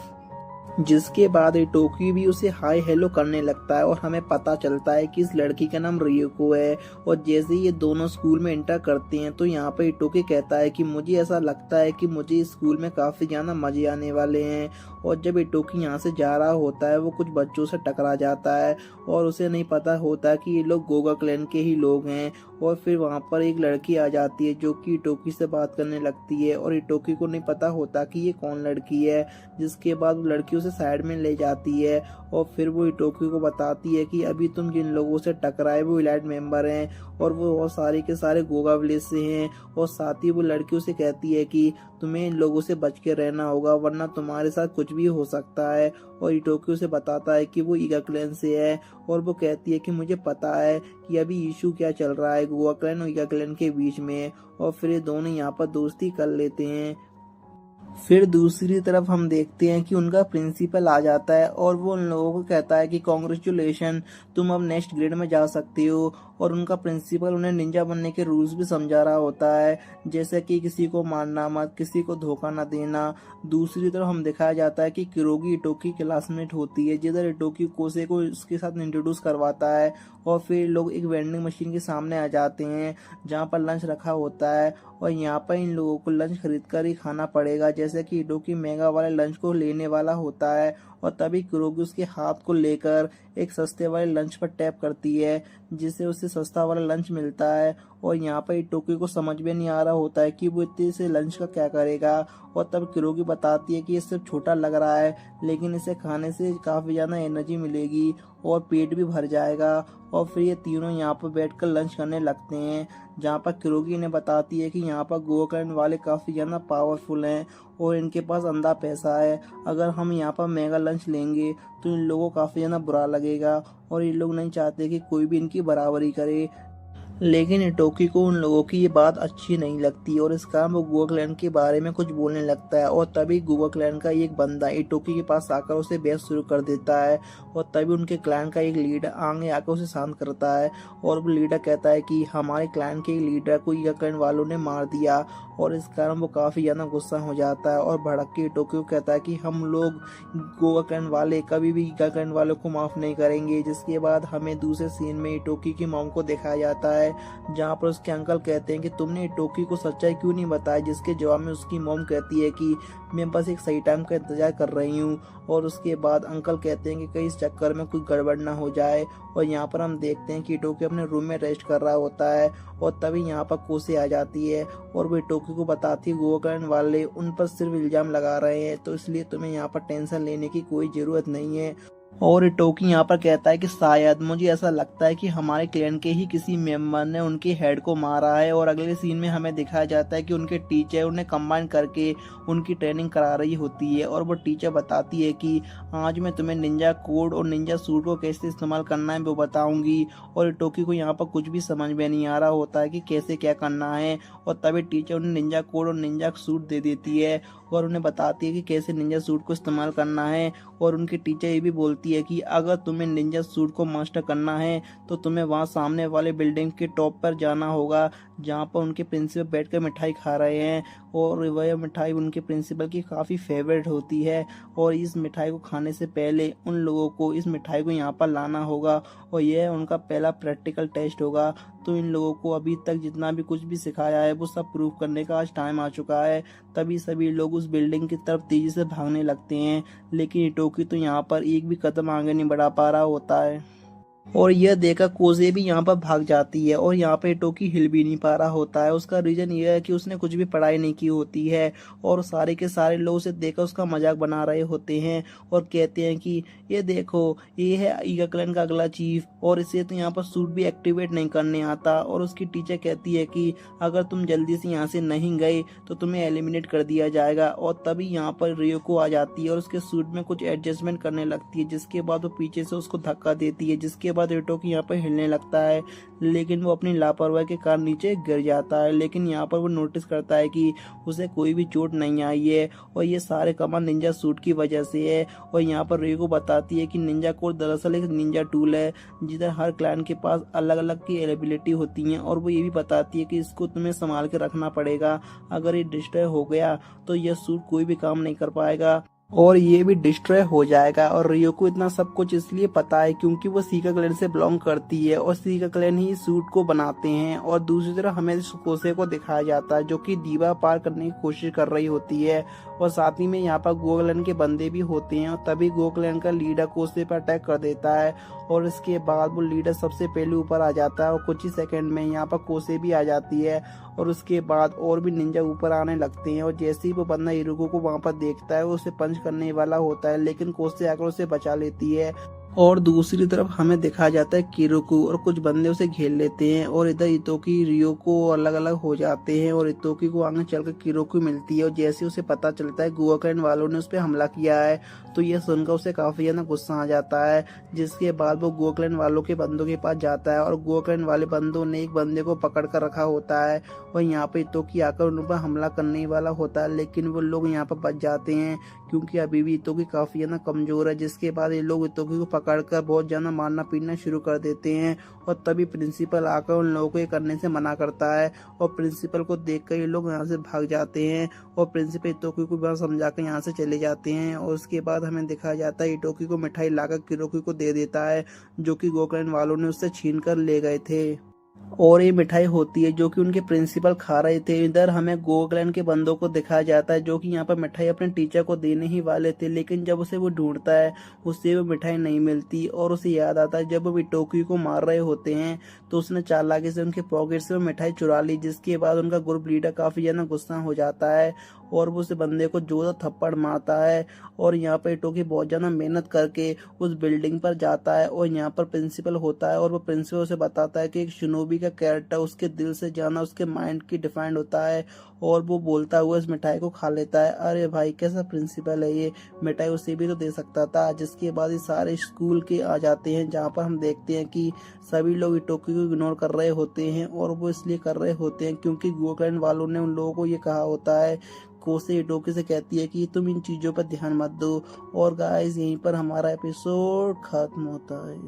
जिसके बाद टोकी भी उसे हाय हेलो करने लगता है और हमें पता चलता है कि इस लड़की का नाम रियोको है। और जैसे ही ये दोनों स्कूल में एंटर करते हैं तो यहाँ पर टोकी कहता है कि मुझे ऐसा लगता है कि मुझे इस स्कूल में काफी ज्यादा मजे आने वाले हैं। और जब टोकी यहाँ से जा रहा होता है वो कुछ बच्चों से टकरा जाता है और उसे नहीं पता होता कि ये लोग गोगा क्लैन के ही लोग हैं। और फिर वहाँ पर एक लड़की आ जाती है जो कि टोकी से बात करने लगती है और टोकी को नहीं पता होता कि ये कौन लड़की है। जिसके बाद वो लड़की उसे साइड में ले जाती है और फिर वो टोकी को बताती है कि अभी तुम जिन लोगों से टकराए वो इलाइट मेंबर हैं और वो सारे के सारे गोगा विलेज से हैं। और साथ ही वो लड़की उसे कहती है कि तुम्हें इन लोगों से बच के रहना होगा वरना तुम्हारे साथ कुछ भी हो सकता है। और इटोकी उसे बताता है कि वो ईगा क्लैन से है और वो कहती है कि मुझे पता है कि अभी इशू क्या चल रहा है गोगा क्लैन और ईगा क्लैन के बीच में। और फिर ये दोनों यहाँ पर दोस्ती कर लेते हैं। फिर दूसरी तरफ हम देखते हैं कि उनका प्रिंसिपल आ जाता है और वो उन लोगों को कहता है कि कॉन्ग्रेचुलेशन तुम अब नेक्स्ट ग्रेड में जा सकते हो। और उनका प्रिंसिपल उन्हें निंजा बनने के रूल्स भी समझा रहा होता है जैसे कि किसी को मारना मत, किसी को धोखा न देना। दूसरी तरफ हम दिखाया जाता है कि किरोगी इटोकी क्लासमेट होती है जिधर इटोकी कोसे को उसके साथ इंट्रोड्यूस करवाता है। और फिर लोग एक वेंडिंग मशीन के सामने आ जाते हैं जहाँ पर लंच रखा होता है और यहाँ पर इन लोगों को लंच खरीद कर ही खाना पड़ेगा जैसे कि इटोकी मेगा वाले लंच को लेने वाला होता है। और तभी किरोगी उसके हाथ को लेकर एक सस्ते वाले लंच पर टैप करती है जिससे उसे सस्ता वाला लंच मिलता है। और यहाँ पर इटोकी को समझ में नहीं आ रहा होता है कि वो इतने से लंच का क्या करेगा। और तब किरोगी बताती है कि ये सिर्फ छोटा लग रहा है लेकिन इसे खाने से काफी ज्यादा एनर्जी मिलेगी और पेट भी भर जाएगा। और फिर ये तीनों यहाँ पर बैठकर लंच करने लगते हैं जहाँ पर किरोगी ने बताती है कि यहाँ पर गोगा क्लैन वाले काफी ज्यादा पावरफुल हैं और इनके पास अंधा पैसा है। अगर हम यहाँ पर मेगा लंच लेंगे तो इन लोगों को काफी ज्यादा बुरा लगेगा और ये लोग नहीं चाहते कि कोई भी इनकी बराबरी करे। लेकिन इटोकी को उन लोगों की ये बात अच्छी नहीं लगती और इस कारण वो गोगा क्लैन के बारे में कुछ बोलने लगता है। और तभी गोगा क्लैन का एक बंदा इटोकी के पास आकर उसे बहस शुरू कर देता है और तभी उनके क्लैन का एक लीडर आगे आकर उसे शांत करता है। और वो लीडर कहता है कि हमारे क्लैन के लीडर को ईगा क्लैन वालों ने मार दिया। और इस कारण वो काफी ज्यादा गुस्सा हो जाता है और भड़क के इटोकी को कहता है कि हम लोग गोगा क्लैन वाले कभी भी ईगा क्लैन वालों को माफ नहीं करेंगे। जिसके बाद हमें दूसरे सीन में इटोकी की मॉम को दिखाया जाता है जहाँ पर उसके अंकल कहते हैं कि तुमने इटोकी को सच्चाई क्यों नहीं बताया। जिसके जवाब में उसकी मॉम कहती है कि मैं बस एक सही टाइम का इंतजार कर रही हूँ। और उसके बाद अंकल कहते हैं कि कहीं इस चक्कर में कुछ गड़बड़ ना हो जाए। और यहाँ पर हम देखते हैं कि इटोकी अपने रूम में रेस्ट कर रहा होता है और तभी यहाँ पर कोसे आ जाती है और वो इटोकी को बताती है गोगा क्लैन वाले उन पर सिर्फ इल्जाम लगा रहे हैं तो इसलिए तुम्हें यहाँ पर टेंशन लेने की कोई जरूरत नहीं है। और इटोकी यहाँ पर कहता है कि शायद मुझे ऐसा लगता है कि हमारे क्लैन के ही किसी मेंबर ने उनके हेड को मारा है। और अगले सीन में हमें दिखाया जाता है कि उनके टीचर उन्हें कंबाइन करके उनकी ट्रेनिंग करा रही होती है और वो टीचर बताती है कि आज मैं तुम्हें निंजा कोड और निंजा सूट को कैसे इस्तेमाल करना है वो बताऊंगी। और इटोकी को यहाँ पर कुछ भी समझ में नहीं आ रहा होता है कि कैसे क्या करना है। और तभी टीचर उन्हें निंजा कोड और निंजा सूट दे देती है और उन्हें बताती है कि कैसे निंजा सूट को इस्तेमाल करना है। और उनकी टीचर ये भी बोलती है कि अगर तुम्हें निंजा सूट को मास्टर करना है तो तुम्हें वहां सामने वाले बिल्डिंग के टॉप पर जाना होगा जहां पर उनके प्रिंसिपल बैठकर मिठाई खा रहे हैं। और वह मिठाई उनके प्रिंसिपल की काफ़ी फेवरेट होती है और इस मिठाई को खाने से पहले उन लोगों को इस मिठाई को यहाँ पर लाना होगा और यह उनका पहला प्रैक्टिकल टेस्ट होगा। तो इन लोगों को अभी तक जितना भी कुछ भी सिखाया है वो सब प्रूव करने का आज टाइम आ चुका है। तभी सभी लोग उस बिल्डिंग की तरफ तेजी से भागने लगते हैं, लेकिन इटोकी तो यहाँ पर एक भी कदम आगे नहीं बढ़ा पा रहा होता है। और यह देखकर कोसे भी यहाँ पर भाग जाती है और यहाँ पे टोकी हिल भी नहीं पा रहा होता है। उसका रीजन ये है कि उसने कुछ भी पढ़ाई नहीं की होती है और सारे के सारे लोग उसे देखकर उसका मजाक बना रहे होते हैं और कहते हैं कि ये देखो, ये है ईगा क्लैन का अगला चीफ और इसे तो यहाँ पर सूट भी एक्टिवेट नहीं करने आता। और उसकी टीचर कहती है कि अगर तुम जल्दी से यहाँ से नहीं गए तो तुम्हें एलिमिनेट कर दिया जाएगा। और तभी यहाँ पर रियोको आ जाती है और उसके सूट में कुछ एडजस्टमेंट करने लगती है, जिसके बाद वो पीछे से उसको धक्का देती है, जिसके बाद इटोकी यहाँ पर हिलने लगता है, लेकिन वो अपनी लापरवाही के कारण नीचे गिर जाता है। लेकिन यहाँ पर वो नोटिस करता है कि उसे कोई भी चोट नहीं आई है और ये सारे कमाल निंजा सूट की वजह से है। और यहाँ पर रियोको बताती है कि निंजा कोड दरअसल एक निंजा टूल है जिधर हर क्लैन के पास अलग अलग की एबिलिटी होती हैं। और वो ये भी बताती है कि इसको तुम्हें संभाल के रखना पड़ेगा, अगर ये डिस्ट्रॉय हो गया तो यह सूट कोई भी काम नहीं कर पाएगा और ये भी डिस्ट्रॉय हो जाएगा। और रियो को इतना सब कुछ इसलिए पता है क्योंकि वो सीका क्लैन से बिलोंग करती है और सीका क्लैन ही सूट को बनाते हैं। और दूसरी तरफ हमें कोसे को दिखाया जाता है जो कि दीवार पार करने की कोशिश कर रही होती है और साथ ही में यहाँ पर गोक्लैन के बंदे भी होते हैं। और तभी गोक्लैन का लीडर कोसे पर अटैक कर देता है और इसके बाद वो लीडर सबसे पहले ऊपर आ जाता है और कुछ ही सेकंड में यहाँ पर कोसे भी आ जाती है और उसके बाद और भी निंजा ऊपर आने लगते हैं। और जैसे ही वो बंदा इरुको को वहां पर देखता है वो उसे पंच करने वाला होता है, लेकिन कोसे आकर उसे बचा लेती है। और दूसरी तरफ हमें दिखाया जाता है किरोकु और कुछ बंदे उसे घेर लेते हैं और इधर इतोकी रियो को अलग अलग हो जाते हैं और इतोकी को आगे चलकर किरोकु मिलती है। और जैसे उसे पता चलता है गोक्लैन वालों ने उस पर हमला किया है तो यह सुनकर उसे काफी ज्यादा गुस्सा आ जाता है, जिसके बाद वो गोक्लैन वालों के बंदों के पास जाता है और गोक्लैन वाले बंदों ने एक बंदे को पकड़ कर रखा होता है और यहाँ पे इतोकी आकर उन पर हमला करने वाला होता है, लेकिन वो लोग यहाँ पर बच जाते हैं क्योंकि अभी भी इतोकी काफी ज्यादा कमजोर है। जिसके बाद ये लोग इतोकी को पकड़कर बहुत ज्यादा मारना पीटना शुरू कर देते हैं और तभी प्रिंसिपल आकर उन लोगों को ये करने से मना करता है और प्रिंसिपल को देखकर ये लोग यहाँ से भाग जाते हैं और प्रिंसिपल इतोकी को बहुत समझाकर यहाँ से चले जाते हैं। और उसके बाद हमें दिखाया जाता है इटोकी को मिठाई लाकर किरोकी को दे देता है जो कि गोक्लैन वालों ने उससे छीन कर ले गए थे और ये मिठाई होती है जो कि उनके प्रिंसिपल खा रहे थे। इधर हमें गोक्लैन के बंदों को दिखाया जाता है जो कि यहाँ पर मिठाई अपने टीचर को देने ही वाले थे, लेकिन जब उसे वो ढूंढता है उससे वो मिठाई नहीं मिलती और उसे याद आता है जब वो इटोकी को मार रहे होते हैं तो उसने चालाकी से उनके पॉकेट से वो मिठाई चुरा ली, जिसके बाद उनका ग्रुप लीडर काफी ज्यादा गुस्सा हो जाता है और वो उस बंदे को जोर थप्पड़ मारता है। और यहाँ पर इटोकी बहुत ज्यादा मेहनत करके उस बिल्डिंग पर जाता है और यहाँ पर प्रिंसिपल होता है और वो प्रिंसिपल उसे बताता है कि एक शिनोबी का कैरेक्टर उसके दिल से जाना उसके माइंड की डिफाइंड होता है और वो बोलता हुआ इस मिठाई को खा लेता है। अरे भाई कैसा प्रिंसिपल है ये, मिठाई उसे भी तो दे सकता था। जिसके बाद ये सारे स्कूल के आ जाते हैं जहाँ पर हम देखते हैं कि सभी लोग इटोकी को इग्नोर कर रहे होते हैं और वो इसलिए कर रहे होते हैं क्योंकि गोक्लैन वालों ने उन लोगों को ये कहा होता है। कोसे इटोकी से कहती है कि तुम इन चीजों पर ध्यान मत दो। और गाइस यहीं पर हमारा एपिसोड खत्म होता है।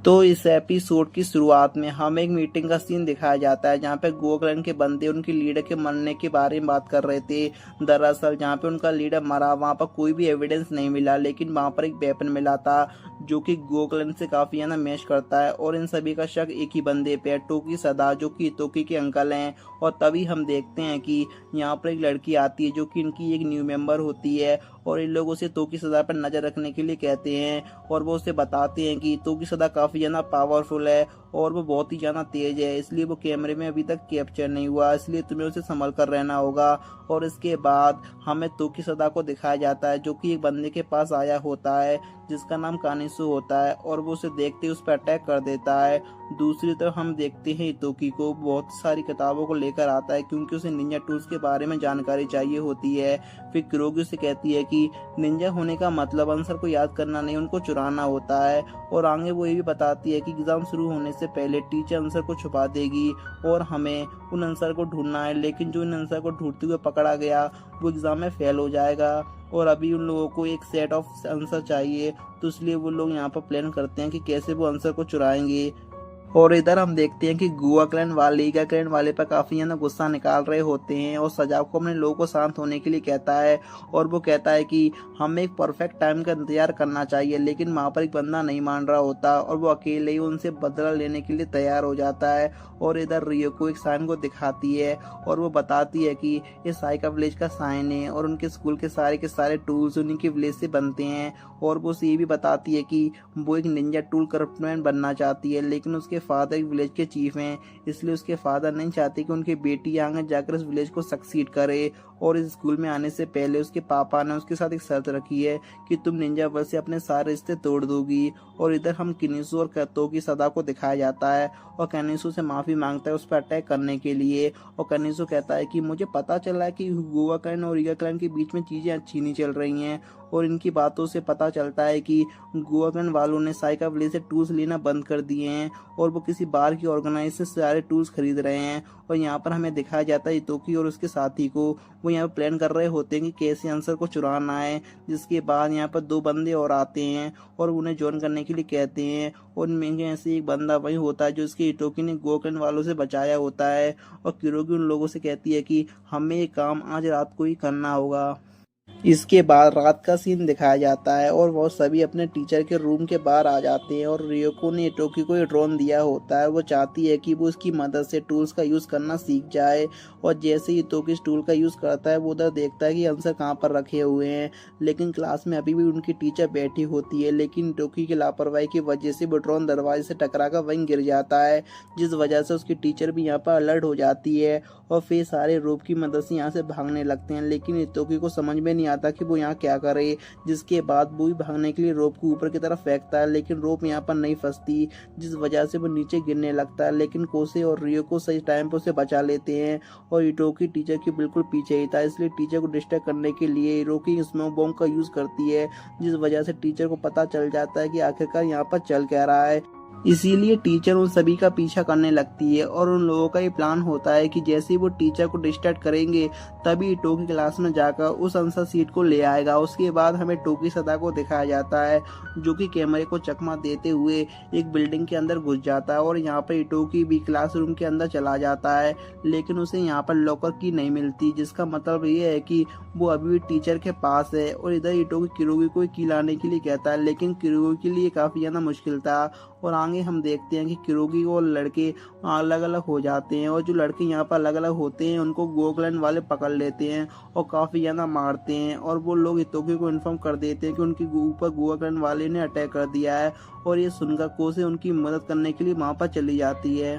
तो इस एपिसोड की शुरुआत में हमें एक मीटिंग का सीन दिखाया जाता है जहाँ पे गोक्लैन के बंदे उनके लीडर के मरने के बारे में बात कर रहे थे। दरअसल जहाँ पे उनका लीडर मरा वहाँ पर कोई भी एविडेंस नहीं मिला, लेकिन वहाँ पर एक वेपन मिला था जो कि गोक्लैन से काफी ज्यादा मैच करता है और इन सभी का शक एक ही बंदे पे है, टोकी सदा, जो कि इतोकी के अंकल हैं। और तभी हम देखते हैं कि यहाँ पर एक लड़की आती है जो कि इनकी एक न्यू मेंबर होती है और इन लोगों से तोकी सदा पर नजर रखने के लिए कहते हैं और वो उसे बताते हैं कि तोकी सदा काफी ज्यादा पावरफुल है और वो बहुत ही ज्यादा तेज है, इसलिए वो कैमरे में अभी तक कैप्चर नहीं हुआ, इसलिए तुम्हें उसे संभल कर रहना होगा। और इसके बाद हमें तोकी सदा को दिखाया जाता है जो कि एक बंदे के पास आया होता है जिसका नाम कानिसु होता है और वो उसे देखते ही उस पर अटैक कर देता है। दूसरी तरफ हम देखते हैं इतोकी को बहुत सारी किताबों को लेकर आता है क्योंकि उसे निंजा टूल्स के बारे में जानकारी चाहिए होती है। फिर किरोगी से कहती है कि निंजा होने का मतलब आंसर को याद करना नहीं, उनको चुराना होता है। और आगे वो ये भी बताती है कि एग्जाम शुरू होने से पहले टीचर आंसर को छुपा देगी और हमें उन आंसर को ढूंढना है, लेकिन जो इन आंसर को ढूंढते हुए पकड़ा गया वो एग्जाम में फेल हो जाएगा और अभी उन लोगों को एक सेट ऑफ आंसर चाहिए, तो इसलिए वो लोग यहाँ पर प्लान करते हैं कि कैसे वो आंसर को चुराएंगे। और इधर हम देखते हैं कि गुआ क्लैन वाले ईगा क्लैन वाले पर काफी ज्यादा गुस्सा निकाल रहे होते हैं और सजाओ को अपने लोगों को शांत होने के लिए कहता है। और वो कहता है कि हमें एक परफेक्ट टाइम का इंतजार करना चाहिए, लेकिन वहां पर एक बंदा नहीं मान रहा होता और वो अकेले ही उनसे बदला लेने के लिए तैयार हो जाता है। और इधर रियो को एक साइन को दिखाती है और वो बताती है कि ये साइका विलेज का साइन है और उनके स्कूल के सारे टूल्स उन्हीं के विलेज से बनते हैं। और वो उसे ये भी बताती है कि वो एक निंजा टूल क्राफ्टमैन बनना चाहती है, लेकिन उसके फादर एक विलेज के चीफ हैं, इसलिए उसके फादर नहीं चाहते कि उनकी बेटी आगे जाकर इस विलेज को सक्सीड करे। और इस स्कूल में आने से पहले उसके पापा ने उसके साथ एक शर्त रखी है कि तुम निंजा वर्ल्ड से अपने सारे रिश्ते तोड़ दोगी। और इधर हम किनिसो और कतो की सदा को दिखाया जाता है और कैनिसो से माफी मांगता है उस पर अटैक करने के लिए। और कैनिसो कहता है कि मुझे पता चला है कि गुआ क्लैन और ईगा क्लैन के बीच में चीजें अच्छी नहीं चल रही हैं, और इनकी बातों से पता चलता है कि गुआ क्लैन वालों ने साइका विलेज से टूल्स लेना बंद कर दिए हैं और वो किसी बार की ऑर्गेनाइजेशन से सारे टूल्स खरीद रहे हैं। और यहाँ पर हमें दिखाया जाता है इतोकी और उसके साथी को, वो यहाँ पर प्लान कर रहे होते हैं कि कैसे आंसर को चुराना है। जिसके बाद यहाँ पर दो बंदे और आते हैं और उन्हें ज्वाइन करने के लिए कहते हैं। और उनमें ऐसे एक बंदा वही होता है जो इसके इटोकी ने गुआ क्लैन वालों से बचाया होता है। और किरोगी उन लोगों से कहती है कि हमें ये काम आज रात को ही करना होगा। इसके बाद रात का सीन दिखाया जाता है और वो सभी अपने टीचर के रूम के बाहर आ जाते हैं और रियोको ने इटोकी को ड्रोन दिया होता है। वो चाहती है कि वो उसकी मदद से टूल्स का यूज़ करना सीख जाए। और जैसे ही इटोकी इस टूल का यूज़ करता है वो उधर देखता है कि आंसर कहाँ पर रखे हुए हैं, लेकिन क्लास में अभी भी उनकी टीचर बैठी होती है। लेकिन इटोकी की लापरवाही की वजह से वो ड्रोन दरवाजे से टकरा कर वहीं गिर जाता है, जिस वजह से उसकी टीचर भी यहाँ पर अलर्ट हो जाती है और फिर सारे रोप की मदद से यहाँ से भागने लगते हैं। लेकिन इटोकी को समझ में नहीं आता कि वो यहाँ क्या करे। जिसके बाद वो भी भागने के लिए रोप को ऊपर की तरफ फेंकता है, लेकिन रोप यहाँ पर नहीं फंसती, जिस वजह से वो नीचे गिरने लगता है। लेकिन कोसे और रियो को सही टाइम पर उसे बचा लेते हैं और इटोकी टीचर के बिल्कुल पीछे ही था, इसलिए टीचर को डिस्ट्रैक्ट करने के लिए इरोकी स्मोक बॉम्ब का यूज करती है, जिस वजह से टीचर को पता चल जाता है कि आखिरकार यहाँ पर चल क्या रहा है। इसीलिए टीचर उन सभी का पीछा करने लगती है और उन लोगों का ये प्लान होता है कि जैसे ही वो टीचर को डिस्ट्रैक्ट करेंगे तभी टोकी क्लास में जाकर उस आंसर सीट को ले आएगा। उसके बाद हमें टोकी सदा को दिखाया जाता है जो कि कैमरे को चकमा देते हुए एक बिल्डिंग के अंदर घुस जाता है और यहाँ पर इटोकी भी क्लासरूम के अंदर चला जाता है, लेकिन उसे यहाँ पर लॉकर की नहीं मिलती, जिसका मतलब ये है कि वो अभी भी टीचर के पास है। और इधर इटोकी किरोगी को की लाने के लिए कहता है, लेकिन किरोगी के लिए काफी ज्यादा मुश्किल था। और आगे हम देखते हैं कि किरोगी और लड़के अलग अलग हो जाते हैं और जो लड़के यहाँ पर अलग अलग होते हैं उनको गुआ क्लैन वाले पकड़ लेते हैं और काफी ज्यादा मारते हैं। और वो लोग इतोकी को इन्फॉर्म कर देते हैं कि उनके ऊपर गुआ क्लैन वाले ने अटैक कर दिया है और ये सुनकर कोसे उनकी मदद करने के लिए वहां पर चली जाती है।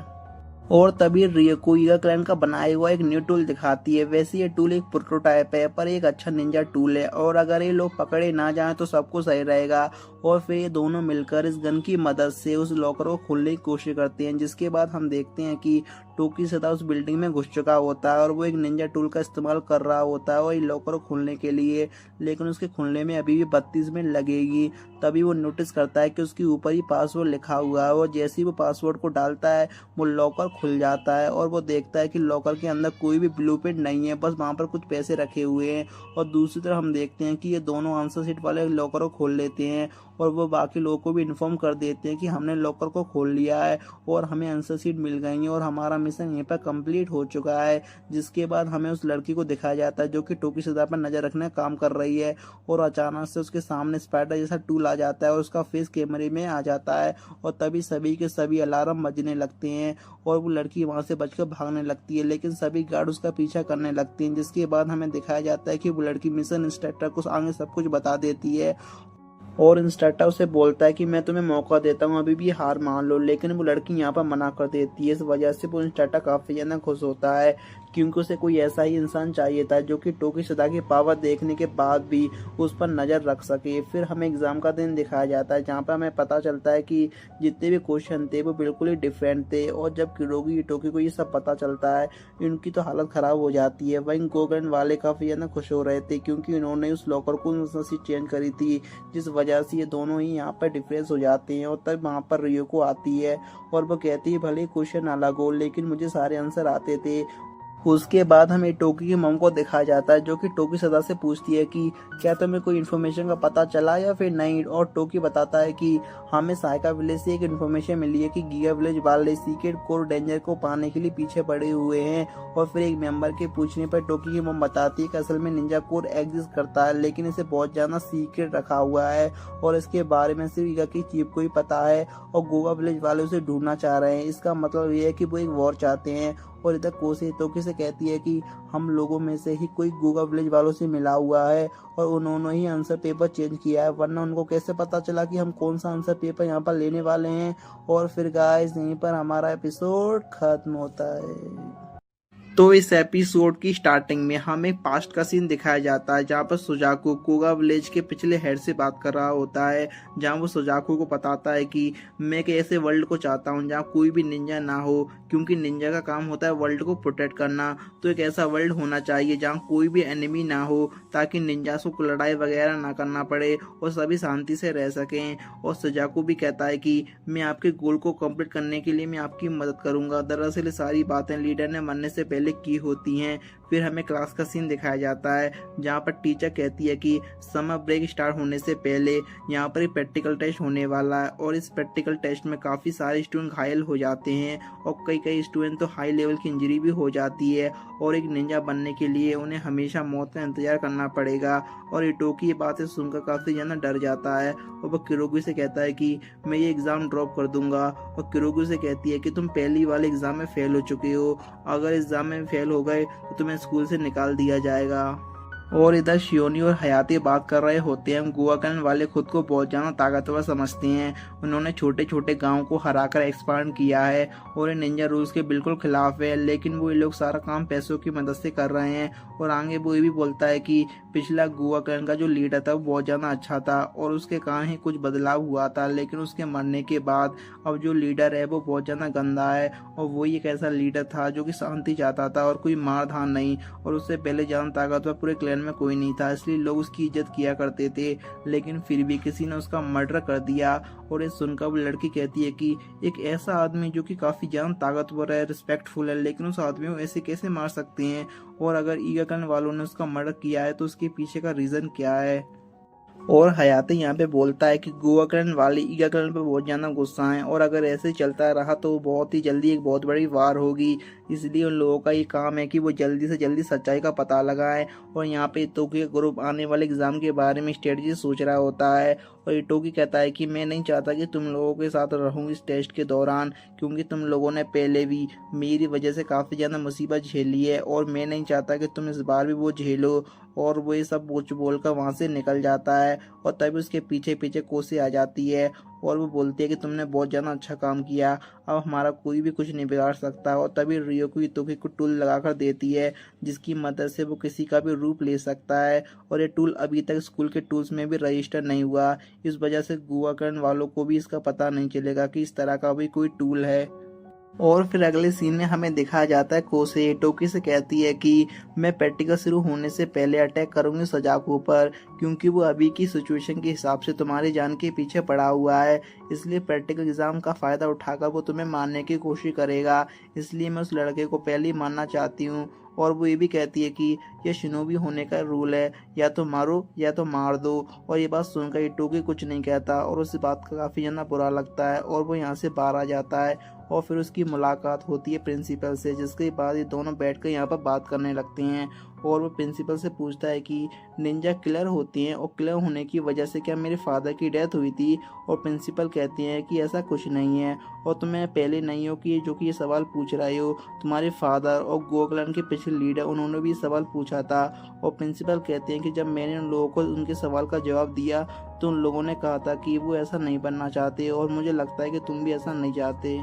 और तभी रियोको ईगा क्लैन का बनाया हुआ एक न्यू टूल दिखाती है। वैसे ये टूल एक प्रोटोटाइप है पर एक अच्छा निंजा टूल है और अगर ये लोग पकड़े ना जाएं तो सब कुछ सही रहेगा। और फिर ये दोनों मिलकर इस गन की मदद से उस लॉकर को खोलने की कोशिश करते हैं, जिसके बाद हम देखते हैं कि टोकी सदा उस बिल्डिंग में घुस चुका होता है और वो एक निंजा टूल का इस्तेमाल कर रहा होता है और ये लॉकर को खोलने के लिए, लेकिन उसके खुलने में अभी भी 32 मिनट लगेगी। तभी वो नोटिस करता है कि उसके ऊपर ही पासवर्ड लिखा हुआ है और जैसे ही वो पासवर्ड को डालता है वो लॉकर खुल जाता है और वो देखता है कि लॉकर के अंदर कोई भी ब्लूप्रिंट नहीं है, बस वहाँ पर कुछ पैसे रखे हुए हैं। और दूसरी तरफ हम देखते हैं कि ये दोनों आंसर शीट वाले लॉकर को खोल लेते हैं और वो बाकी लोगों को भी इन्फॉर्म कर देते हैं कि हमने लॉकर को खोल लिया है और हमें आंसर शीट मिल गई है और हमारा मिशन यहीं पर कंप्लीट हो चुका है। जिसके बाद हमें उस लड़की को दिखाया जाता है जो कि टोकी सदा पर नजर रखने का काम कर रही है और अचानक से उसके सामने स्पाइडर जैसा टूल आ जाता है और उसका फेस कैमरे में आ जाता है और तभी सभी के सभी अलार्म बजने लगते हैं और वो लड़की वहां से बचकर भागने लगती है, लेकिन सभी गार्ड उसका पीछा करने लगते हैं। जिसके बाद हमें दिखाया जाता है कि वो लड़की मिशन इंस्ट्रक्टर को आगे सब कुछ बता देती है और इंस्ट्रक्टर उसे बोलता है कि मैं तुम्हें मौका देता हूँ, अभी भी हार मान लो, लेकिन वो लड़की यहाँ पर मना कर देती है। इस वजह से वो इंस्ट्रक्टर काफी ज्यादा खुश होता है क्योंकि उसे कोई ऐसा ही इंसान चाहिए था जो कि टोकी सदा की पावर देखने के बाद भी उस पर नजर रख सके। फिर हमें एग्जाम का दिन दिखाया जाता है जहाँ पर हमें पता चलता है कि जितने भी क्वेश्चन थे वो बिल्कुल ही डिफरेंट थे और जब किरोगी टोकी को ये सब पता चलता है इनकी तो हालत खराब हो जाती है। वहीं गोगन वाले काफी ज्यादा खुश हो रहे थे क्योंकि इन्होंने उस लॉकर को चेंज करी थी, जिस वजह से ये दोनों ही यहाँ पर डिफरेंस हो जाते हैं। और तब वहाँ पर रियोको आती है और वो कहती है भले क्वेश्चन अलग हो लेकिन मुझे सारे आंसर आते थे उसके बाद हमें टोकी की मम को दिखाया जाता है, जो कि टोकी सदा से पूछती है कि क्या तुम्हें कोई इन्फॉर्मेशन का पता चला या फिर नहीं। और टोकी बताता है कि हमें साइका विलेज से एक इन्फॉर्मेशन मिली है कि गीगा विलेज वाले सीक्रेट कोर डेंजर को पाने के लिए पीछे पड़े हुए हैं। और फिर एक मेंबर के पूछने पर टोकी की मम बताती है कि असल में निंजा कोर एग्जिस्ट करता है, लेकिन इसे बहुत ज्यादा सीक्रेट रखा हुआ है और इसके बारे में सिर्फ ईगा की चीफ को ही पता है और गोवा विलेज वाले उसे ढूंढना चाह रहे हैं। इसका मतलब ये है कि वो एक वॉर चाहते हैं। और इधर कोसे टोकी से कहती है कि हम लोगों में से ही कोई गोवा विलेज वालों से मिला हुआ है और उन्होंने ही आंसर पेपर चेंज किया है, वरना उनको कैसे पता चला कि हम कौन सा आंसर पेपर यहाँ पर लेने वाले हैं। और फिर गाइस यहीं पर हमारा एपिसोड खत्म होता है। तो इस एपिसोड की स्टार्टिंग में हमें पास्ट का सीन दिखाया जाता है, जहाँ पर सुजाकू कोगा विलेज के पिछले हेड से बात कर रहा होता है, जहाँ वो सुजाकू को बताता है कि मैं एक ऐसे वर्ल्ड को चाहता हूँ जहाँ कोई भी निंजा ना हो, क्योंकि निंजा का काम होता है वर्ल्ड को प्रोटेक्ट करना। तो एक ऐसा वर्ल्ड होना चाहिए जहाँ कोई भी एनिमी ना हो, ताकि निंजासों को लड़ाई वगैरह ना करना पड़े और सभी शांति से रह सकें। और सुजाकू भी कहता है कि मैं आपके गोल को कंप्लीट करने के लिए मैं आपकी मदद करूंगा। दरअसल ये सारी बातें लीडर ने मरने से पहले की होती हैं। फिर हमें क्लास का सीन दिखाया जाता है, जहाँ पर टीचर कहती है कि समर ब्रेक स्टार्ट होने से पहले यहाँ पर एक प्रैक्टिकल टेस्ट होने वाला है और इस प्रैक्टिकल टेस्ट में काफ़ी सारे स्टूडेंट घायल हो जाते हैं और कई स्टूडेंट तो हाई लेवल की इंजरी भी हो जाती है और एक निंजा बनने के लिए उन्हें हमेशा मौत का इंतजार करना पड़ेगा। और इटोकी ये बातें सुनकर काफ़ी ज़्यादा डर जाता है और वह किरोगी से कहता है कि मैं ये एग्ज़ाम ड्रॉप कर दूंगा। और किरोगी से कहती है कि तुम पहली वाले एग्ज़ाम में फेल हो चुके हो, अगर एग्ज़ाम में फेल हो गए तो तुम्हें स्कूल से निकाल दिया जाएगा। और इधर शियोनी और हयाती बात कर रहे होते हैं। गोवाकन वाले खुद को बहुत ज़्यादा ताकतवर समझते हैं, उन्होंने छोटे छोटे गांव को हराकर एक्सपांड किया है और ये निंजा रूल्स के बिल्कुल खिलाफ है, लेकिन वो ये लोग सारा काम पैसों की मदद से कर रहे हैं। और आगे वो ये भी बोलता है कि पिछला गोवाकन का जो लीडर था वो बहुत ज़्यादा अच्छा था और उसके कारण ही कुछ बदलाव हुआ था, लेकिन उसके मरने के बाद अब जो लीडर है वो बहुत ज़्यादा गंदा है और वो एक ऐसा लीडर था जो कि शांति चाहता था और कोई मार धान नहीं। और उससे पहले ज़्यादा ताकतवर पूरे क्लैन में कोई नहीं था, इसलिए लोग उसकी इज्जत किया करते थे, लेकिन फिर भी किसी ने उसका मर्डर कर दिया। और ये सुनकर वो लड़की कहती है कि एक ऐसा आदमी जो कि काफी ज्यादा ताकतवर है, रिस्पेक्टफुल है, लेकिन उस आदमी को ऐसे कैसे मार सकते हैं, और अगर ईगाकन वालों ने उसका मर्डर किया है तो उसके पीछे का रीजन क्या है। और हयाती यहाँ पे बोलता है कि गोवाकरण वाले ईगाकरण पे बहुत ज्यादा गुस्सा है और अगर ऐसे चलता रहा तो बहुत ही जल्दी एक बहुत बड़ी वार होगी, इसलिए उन लोगों का ये काम है कि वो जल्दी से जल्दी सच्चाई का पता लगाएं। और यहाँ पे इटोकी का ग्रुप आने वाले एग्जाम के बारे में स्ट्रेटजी सोच रहा होता है और इटोकी कहता है कि मैं नहीं चाहता कि तुम लोगों के साथ रहूं इस टेस्ट के दौरान, क्योंकि तुम लोगों ने पहले भी मेरी वजह से काफ़ी ज़्यादा मुसीबत झेली है और मैं नहीं चाहता कि तुम इस बार भी वो झेलो। और वो ये सब बोलकर वहाँ से निकल जाता है और तभी उसके पीछे पीछे कोसे आ जाती है और वो बोलती है कि तुमने बहुत ज़्यादा अच्छा काम किया, अब हमारा कोई भी कुछ नहीं बिगाड़ सकता। और तभी रियो को इटोकी को टूल लगाकर देती है, जिसकी मदद से वो किसी का भी रूप ले सकता है और ये टूल अभी तक स्कूल के टूल्स में भी रजिस्टर नहीं हुआ, इस वजह से गोवाकरण वालों को भी इसका पता नहीं चलेगा कि इस तरह का भी कोई टूल है। और फिर अगले सीन में हमें दिखाया जाता है कोसे टोकी से कहती है कि मैं प्रैक्टिकल शुरू होने से पहले अटैक करूंगी सजाकू पर, क्योंकि वो अभी की सिचुएशन के हिसाब से तुम्हारी जान के पीछे पड़ा हुआ है, इसलिए प्रैक्टिकल एग्जाम का फ़ायदा उठाकर वो तुम्हें मारने की कोशिश करेगा, इसलिए मैं उस लड़के को पहले ही मारना चाहती हूँ। और वो ये भी कहती है कि यह शिनोबी होने का रूल है, या तो मारो या तो मार दो। और ये बात सुनकर इटोकी कुछ नहीं कहता और उस बात का काफ़ी ज़्यादा बुरा लगता है और वो यहाँ से बाहर आ जाता है। और फिर उसकी मुलाकात होती है प्रिंसिपल से, जिसके बाद ये दोनों बैठकर यहाँ पर बात करने लगते हैं और वो प्रिंसिपल से पूछता है कि निंजा किलर होती हैं और किलर होने की वजह से क्या मेरे फादर की डेथ हुई थी। और प्रिंसिपल कहती हैं कि ऐसा कुछ नहीं है और तुम्हें पहले नहीं हो कि जो कि ये सवाल पूछ रहे हो, तुम्हारे फादर और गोकलन के पिछले लीडर उन्होंने भी सवाल पूछा था। और प्रिंसिपल कहते हैं कि जब मैंने उन लोगों को उनके सवाल का जवाब दिया तो उन लोगों ने कहा था कि वो ऐसा नहीं बनना चाहते और मुझे लगता है कि तुम भी ऐसा नहीं चाहते।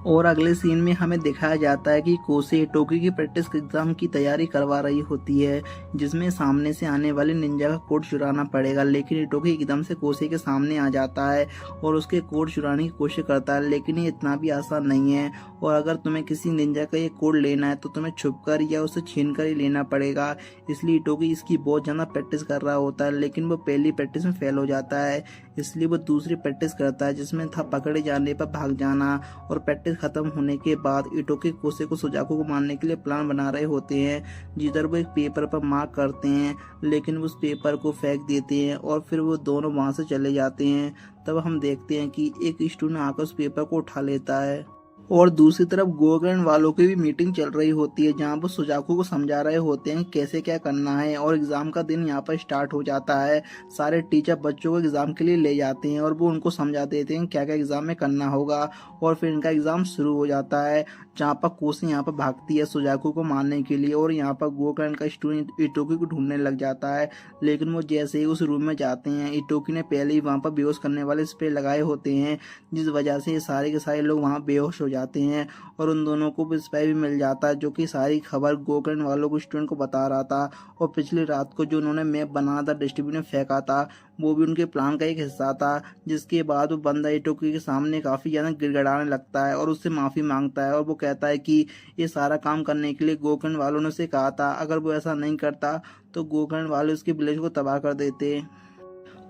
और अगले सीन में हमें दिखाया जाता है कि कोसे इटोकी की प्रैक्टिस एग्जाम की तैयारी करवा रही होती है, जिसमें सामने से आने वाले निंजा का कोड चुराना पड़ेगा, लेकिन इटोकी एकदम से कोसे के सामने आ जाता है और उसके कोड चुराने की कोशिश करता है, लेकिन ये इतना भी आसान नहीं है। और अगर तुम्हें किसी निंजा का ये कोड लेना है तो तुम्हें छुपकर या उसे छीन कर ही लेना पड़ेगा, इसलिए इटोकी इसकी बहुत ज़्यादा प्रैक्टिस कर रहा होता है, लेकिन वो पहली प्रैक्टिस में फेल हो जाता है, इसलिए वो दूसरी प्रैक्टिस करता है जिसमें था पकड़े जाने पर भाग जाना। और प्रैक्टिस खत्म होने के बाद इटोकी कोसे को सुजाको को मारने के लिए प्लान बना रहे होते हैं, जिधर वो एक पेपर पर मार्क करते हैं, लेकिन वो उस पेपर को फेंक देते हैं और फिर वो दोनों वहां से चले जाते हैं। तब हम देखते हैं कि एक स्टूडेंट आकर उस पेपर को उठा लेता है और दूसरी तरफ गोकर्ण वालों की भी मीटिंग चल रही होती है, जहाँ पर सुजाको को समझा रहे होते हैं कैसे क्या करना है। और एग्जाम का दिन यहाँ पर स्टार्ट हो जाता है। सारे टीचर बच्चों को एग्जाम के लिए ले जाते हैं और वो उनको समझा देते हैं क्या क्या एग्जाम में करना होगा। और फिर इनका एग्जाम शुरू हो जाता है, जहाँ पर कोसे यहाँ पर भागती है सुजाको को मारने के लिए और यहाँ पर गोकर्ण का स्टूडेंट इटोकी को ढूंढने लग जाता है। लेकिन वो जैसे ही उस रूम में जाते हैं, इटोकी ने पहले ही वहाँ पर बेहोश करने वाले स्प्रे लगाए होते हैं, जिस वजह से ये सारे के सारे लोग वहाँ बेहोश हो जाते हैं। और उन दोनों को भी स्प्रे भी मिल जाता है, जो कि सारी खबर गोकर्ण वालों को स्टूडेंट को बता रहा था। और पिछली रात को जो उन्होंने मैप बनाया था, डस्टबिन में फेंका था, वो भी उनके प्लान का एक हिस्सा था। जिसके बाद वो बंदा इटोकी के सामने काफी ज्यादा गिड़गिड़ाने लगता है और उससे माफी मांगता है और वो कहता है कि ये सारा काम करने के लिए गोकर्ण वालों ने उसे कहा था, अगर वो ऐसा नहीं करता तो गोकर्ण वाले उसके विलेज को तबाह कर देते।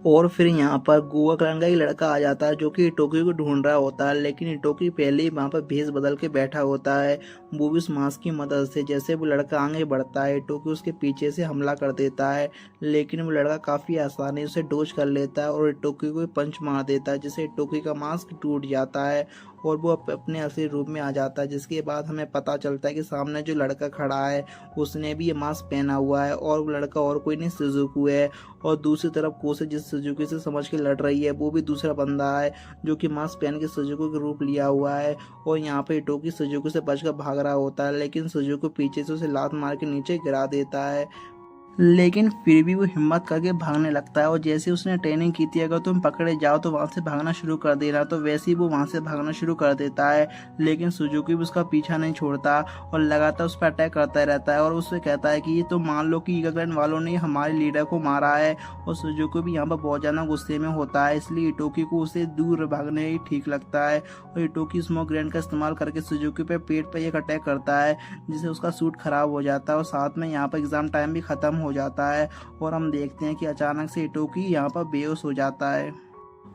और फिर यहाँ पर गोकर्ण का एक लड़का आ जाता है, जो कि इटोकी को ढूंढ रहा होता है, लेकिन इटोकी पहले ही वहाँ पर भेस बदल के बैठा होता है, वो भी उस मास्क की मदद से। जैसे वो लड़का आगे बढ़ता है, इटोकी उसके पीछे से हमला कर देता है, लेकिन वो लड़का काफी आसानी से डोज कर लेता है और इटोकी को पंच मार देता है, जिससे इटोकी का मास्क टूट जाता है और वो अपने असली रूप में आ जाता है। जिसके बाद हमें पता चलता है कि सामने जो लड़का खड़ा है उसने भी ये मास्क पहना हुआ है और वो लड़का और कोई नहीं सुजुकी है। और दूसरी तरफ कोसे जिस सुजुकी से समझ के लड़ रही है, वो भी दूसरा बंदा है, जो कि मास्क पहन के सुजुकी का रूप लिया हुआ है। और यहाँ पे इटोकी सुजुकी से बचकर भाग रहा होता है, लेकिन सुजुकी पीछे से उसे लात मार के नीचे गिरा देता है। लेकिन फिर भी वो हिम्मत करके भागने लगता है और जैसे उसने ट्रेनिंग की थी, अगर तुम पकड़े जाओ तो वहां से भागना शुरू कर देना, तो वैसे ही वो वहां से भागना शुरू कर देता है। लेकिन सुजुकी भी उसका पीछा नहीं छोड़ता और लगातार उस पर अटैक करता रहता है और उससे कहता है कि ये तो मान लो कि गोकर्ण वालों ने हमारे लीडर को मारा है। और सुजुकी भी यहाँ पर बहुत ज्यादा गुस्से में होता है, इसलिए इटोकी को उसे दूर भागने ही ठीक लगता है। और इटोकी स्मोक ग्रेनेड का इस्तेमाल करके सुजुकी पे पेट पर एक अटैक करता है, जिससे उसका सूट खराब हो जाता है और साथ में यहाँ पर एग्जाम टाइम भी खत्म हो जाता है। और हम देखते हैं कि अचानक से इटोकी यहाँ पर बेहोश हो जाता है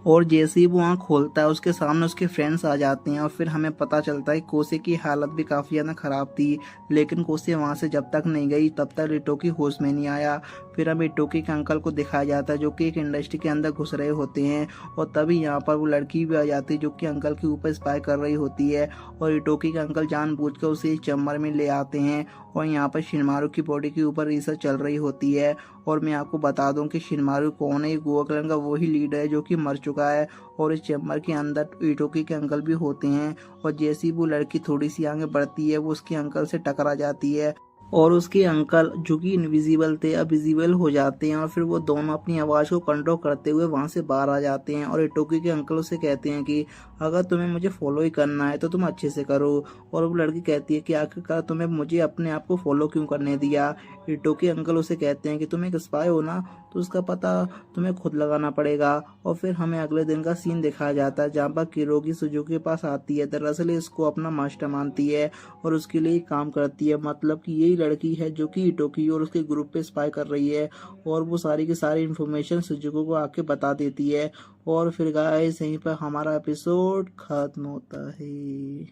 और जैसे ही वो आँख खोलता है, उसके सामने उसके फ्रेंड्स आ जाते हैं और फिर हमें पता चलता है कि कोसे की हालत भी काफ़ी ज़्यादा ख़राब थी। लेकिन कोसे वहाँ से जब तक नहीं गई तब तक इटोकी होश में नहीं आया। फिर हमें इटोकी के अंकल को दिखाया जाता है, जो कि एक इंडस्ट्री के अंदर घुस रहे होते हैं। और तभी यहाँ पर वो लड़की भी आ जाती है, जो कि अंकल के ऊपर स्पाई कर रही होती है। और इटोकी के अंकल जानबूझकर उसे एक चैम्बर में ले आते हैं और यहाँ पर शिनमारू की बॉडी के ऊपर रिसर्च चल रही होती है। और मैं आपको बता दूं कि शिनमारू कौन है, गोकर्ण का वही लीडर है जो कि मर चुका है। और इस चैम्बर के अंदर इटोकी के अंकल भी होते हैं। और जैसी वो लड़की थोड़ी सी आगे बढ़ती है, वो उसके अंकल से टकरा जाती है और उसके अंकल जो कि इनविजिबल थे अब विजिबल हो जाते हैं। और फिर वो दोनों अपनी आवाज़ को कंट्रोल करते हुए वहाँ से बाहर आ जाते हैं। और इटोकी के अंकल उसे कहते हैं कि अगर तुम्हें मुझे फॉलो ही करना है तो तुम अच्छे से करो। और वो लड़की कहती है कि आखिरकार तुम्हें मुझे अपने आप को फॉलो क्यों करने दिया। इटोकी अंकल उसे कहते हैं कि तुम एक स्पाई हो ना, तो उसका पता तुम्हें खुद लगाना पड़ेगा। और फिर हमें अगले दिन का सीन दिखाया जाता है, जहाँ पर किरोगी सुजुकी के पास आती है। दरअसल इसको अपना मास्टर मानती है और उसके लिए काम करती है। मतलब कि यही लड़की है जो कि इटोकी और उसके ग्रुप पे स्पाई कर रही है और वो सारी की सारी इन्फॉर्मेशन सुजुकी को आके बता देती है। और फिर गाइस यहीं पर हमारा एपिसोड खत्म होता है।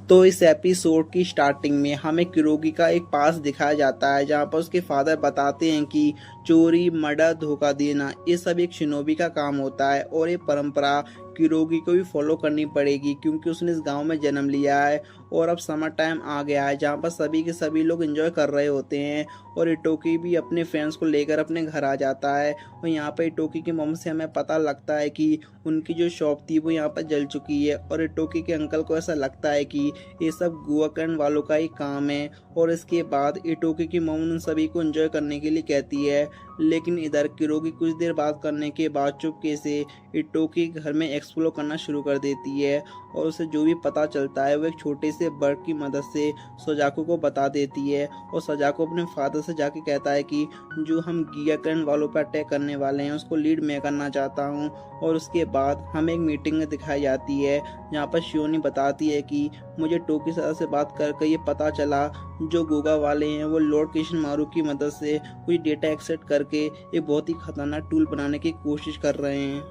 तो इस एपिसोड की स्टार्टिंग में हमें किरोगी का एक पास दिखाया जाता है, जहाँ पर उसके फादर बताते हैं कि चोरी, मर्डर, धोखा देना ये सब एक शिनोबी का काम होता है और ये परंपरा किरोगी को भी फॉलो करनी पड़ेगी, क्योंकि उसने इस गांव में जन्म लिया है। और अब समर टाइम आ गया है, जहाँ पर सभी के सभी लोग एंजॉय कर रहे होते हैं और इटोकी भी अपने फ्रेंड्स को लेकर अपने घर आ जाता है। और यहाँ पर इटोकी की मम्मी से हमें पता लगता है कि उनकी जो शॉप थी वो यहाँ पर जल चुकी है। और इटोकी के अंकल को ऐसा लगता है कि ये सब गोकर्ण वालों का ही काम है। और इसके बाद इटोकी की मम्मी उन सभी को एंजॉय करने के लिए कहती है। लेकिन इधर किरोगी कुछ देर बात करने के बाद चुपके से इटोकी घर में एक्सप्लोर करना शुरू कर देती है और उसे जो भी पता चलता है वो एक छोटे से बर्ड की मदद से सुजाको को बता देती है। और सुजाको अपने फादर से जाके कहता है कि जो हम गोकर्ण वालों पर अटैक करने वाले हैं उसको लीड मैं करना चाहता हूँ। और उसके बाद हमें एक मीटिंग में दिखाई जाती है, जहाँ पर शियोनी बताती है कि मुझे टोकी सर से बात करके ये पता चला जो गोगा वाले हैं वो लॉर्ड किशिनमारू की मदद से कुछ डेटा एक्सेप्ट करके एक बहुत ही खतरनाक टूल बनाने की कोशिश कर रहे हैं।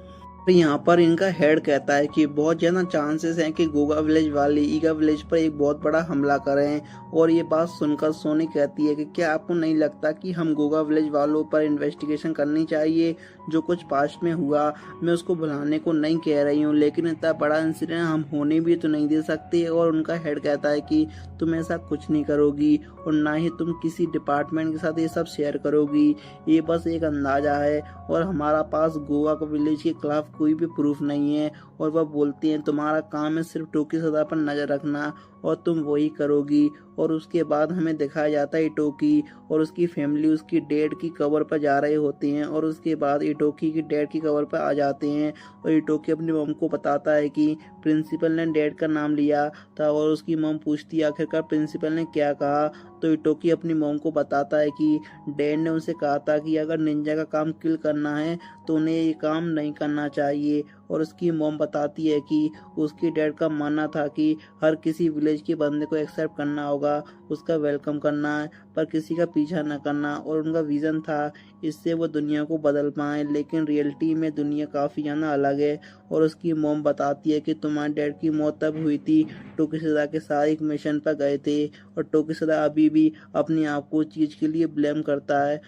तो यहाँ पर इनका हेड कहता है कि बहुत ज़्यादा चांसेस हैं कि गोगा विलेज वाले ईगा विलेज पर एक बहुत बड़ा हमला करें। और ये बात सुनकर सोनी कहती है कि क्या आपको नहीं लगता कि हम गोगा विलेज वालों पर इन्वेस्टिगेशन करनी चाहिए, जो कुछ पास्ट में हुआ। मैं उसको भुलाने को नहीं कह रही हूँ, लेकिन इतना बड़ा इंसिडेंट हम होने भी तो नहीं दे सकते। और उनका हेड कहता है कि तुम ऐसा कुछ नहीं करोगी और ना ही तुम किसी डिपार्टमेंट के साथ ये सब शेयर करोगी। ये बस एक अंदाजा है और हमारा पास गोवा विलेज के खिलाफ कोई भी प्रूफ नहीं है। और वह बोलती हैं तुम्हारा काम है सिर्फ टोकी सदा पर नजर रखना और तुम वही करोगी। और उसके बाद हमें दिखाया जाता है इटोकी और उसकी फैमिली उसकी डेड की कबर पर जा रहे होते हैं। और उसके बाद इटोकी की डेड की कबर पर आ जाते हैं और इटोकी अपनी मम को बताता है कि प्रिंसिपल ने डेड का नाम लिया था। और उसकी मम पूछती है आखिरकार प्रिंसिपल ने क्या कहा। तो इटोकी अपनी मम को बताता है कि डैड ने उनसे कहा था कि अगर निंजा का काम किल करना है तो उन्हें ये काम नहीं करना चाहिए। और उसकी मॉम बताती है कि उसकी डैड का मानना था कि हर किसी विलेज के बंदे को एक्सेप्ट करना होगा, उसका वेलकम करना है, पर किसी का पीछा न करना। और उनका विजन था इससे वो दुनिया को बदल पाए, लेकिन रियलिटी में दुनिया काफ़ी ज़्यादा अलग है। और उसकी मॉम बताती है कि तुम्हारे डैड की मौत तब हुई थी टोकिसदा के साथ एक मिशन पर गए थे और टोकिसदा अभी भी अपने आप को चीज़ के लिए ब्लेम करता है।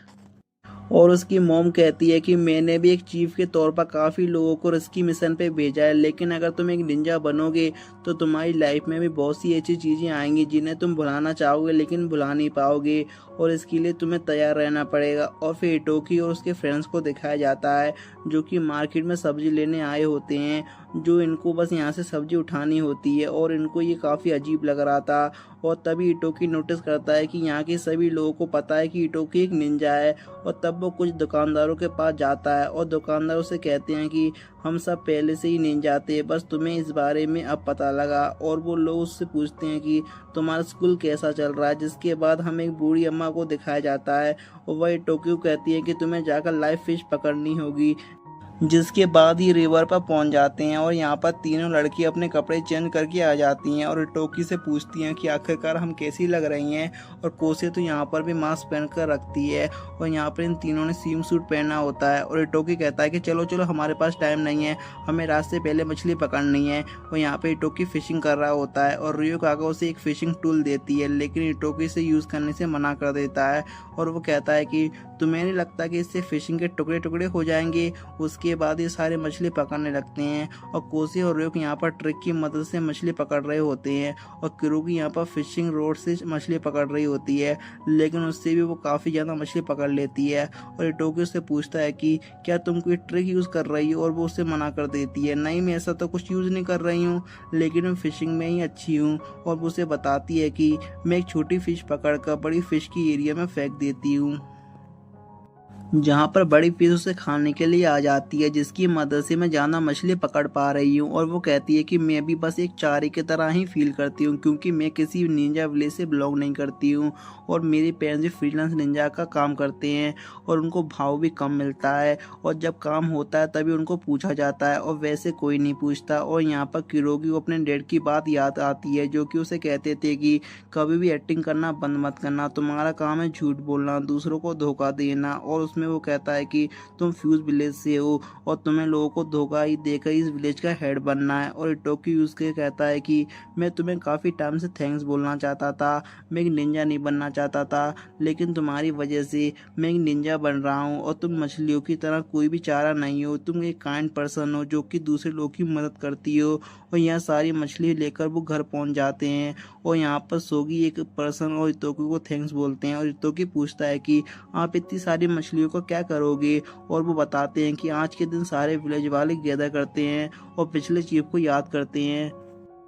और उसकी मॉम कहती है कि मैंने भी एक चीफ के तौर पर काफ़ी लोगों को रिस्की मिशन पे भेजा है, लेकिन अगर तुम एक निंजा बनोगे तो तुम्हारी लाइफ में भी बहुत सी ऐसी चीज़ें आएंगी जिन्हें तुम भुलाना चाहोगे लेकिन भुला नहीं पाओगे। और इसके लिए तुम्हें तैयार रहना पड़ेगा। और फिर इटोकी और उसके फ्रेंड्स को दिखाया जाता है जो कि मार्केट में सब्जी लेने आए होते हैं, जो इनको बस यहाँ से सब्जी उठानी होती है। और इनको ये काफ़ी अजीब लग रहा था। और तभी इटोकी नोटिस करता है कि यहाँ के सभी लोगों को पता है कि इटोकी एक निंजा है। और तब वो कुछ दुकानदारों के पास जाता है और दुकानदारों से कहते हैं कि हम सब पहले से ही निंजा थे, बस तुम्हें इस बारे में अब पता लगा। और वो लोग उससे पूछते हैं कि तुम्हारा स्कूल कैसा चल रहा है, जिसके बाद हमें एक बूढ़ी अम्मा को दिखाया जाता है और वह इटोकी कहती है कि तुम्हें जाकर लाइव फिश पकड़नी होगी। जिसके बाद ही रिवर पर पहुंच जाते हैं और यहाँ पर तीनों लड़की अपने कपड़े चेंज करके आ जाती हैं और टोकी से पूछती हैं कि आखिरकार हम कैसी लग रही हैं। और कोसे तो यहाँ पर भी मास्क पहन कर रखती है और यहाँ पर इन तीनों ने स्विम सूट पहना होता है। और टोकी कहता है कि चलो चलो हमारे पास टाइम नहीं है, हमें रात से पहले मछली पकड़नी है। और यहाँ पे टोकी फिशिंग कर रहा होता है और रियो कागा उसे एक फिशिंग टूल देती है, लेकिन टोकी से यूज़ करने से मना कर देता है। और वो कहता है कि तुम्हें नहीं लगता कि इससे फिशिंग के टुकड़े टुकड़े हो जाएंगे। उसके बाद ये सारे मछली पकड़ने लगते हैं और कोसी और रियोक यहाँ पर ट्रिक की मदद से मछली पकड़ रहे होते हैं और किरुगी यहाँ पर फिशिंग रोड से मछली पकड़ रही होती है, लेकिन उससे भी वो काफ़ी ज़्यादा मछली पकड़ लेती है। और इटोकी उससे पूछता है कि क्या तुम कोई ट्रिक यूज़ कर रही हो, और वो उससे मना कर देती है, नहीं मैं ऐसा तो कुछ यूज़ नहीं कर रही हूँ, लेकिन मैं फिशिंग में ही अच्छी हूँ। और वो उसे बताती है कि मैं एक छोटी फिश पकड़ कर बड़ी फिश की एरिया में फेंक देती हूँ, जहाँ पर बड़ी फिश उसे खाने के लिए आ जाती है, जिसकी मदद से मैं ज़्यादा मछली पकड़ पा रही हूँ। और वो कहती है कि मैं भी बस एक चारे की तरह ही फील करती हूँ, क्योंकि मैं किसी निंजा विलेज से बिलोंग नहीं करती हूँ और मेरे पेरेंट्स भी फ्रीलांस निंजा का काम करते हैं और उनको भाव भी कम मिलता है। और जब काम होता है तभी उनको पूछा जाता है और वैसे कोई नहीं पूछता। और यहाँ पर किरोगी को अपने डैड की बात याद आती है, जो कि उसे कहते थे कि कभी भी एक्टिंग करना बंद मत करना, तुम्हारा काम है झूठ बोलना, दूसरों को धोखा देना। और उसमें वो कहता है कि तुम फ्यूज विलेज से हो और तुम्हें लोगों को धोखा ही देकर इस विलेज का हेड बनना है। और इटोकी उसके कहता है कि मैं तुम्हें काफ़ी टाइम से थैंक्स बोलना चाहता था, मैं एक निंजा नहीं बनना चाहता था, लेकिन तुम्हारी वजह से मैं एक निंजा बन रहा हूँ। और तुम मछलियों की तरह कोई भी चारा नहीं हो, तुम एक काइंड पर्सन हो जो कि दूसरे लोगों की मदद करती हो। और यहाँ सारी मछली लेकर वो घर पहुँच जाते हैं और यहाँ पर सोगी एक पर्सन और इटोकी को थैंक्स बोलते हैं। और इटोकी पूछता है कि आप इतनी सारी मछलियों को क्या करोगे। और वो बताते हैं कि आज के दिन सारे विलेज वाले गैदर करते हैं और पिछले चीफ को याद करते हैं।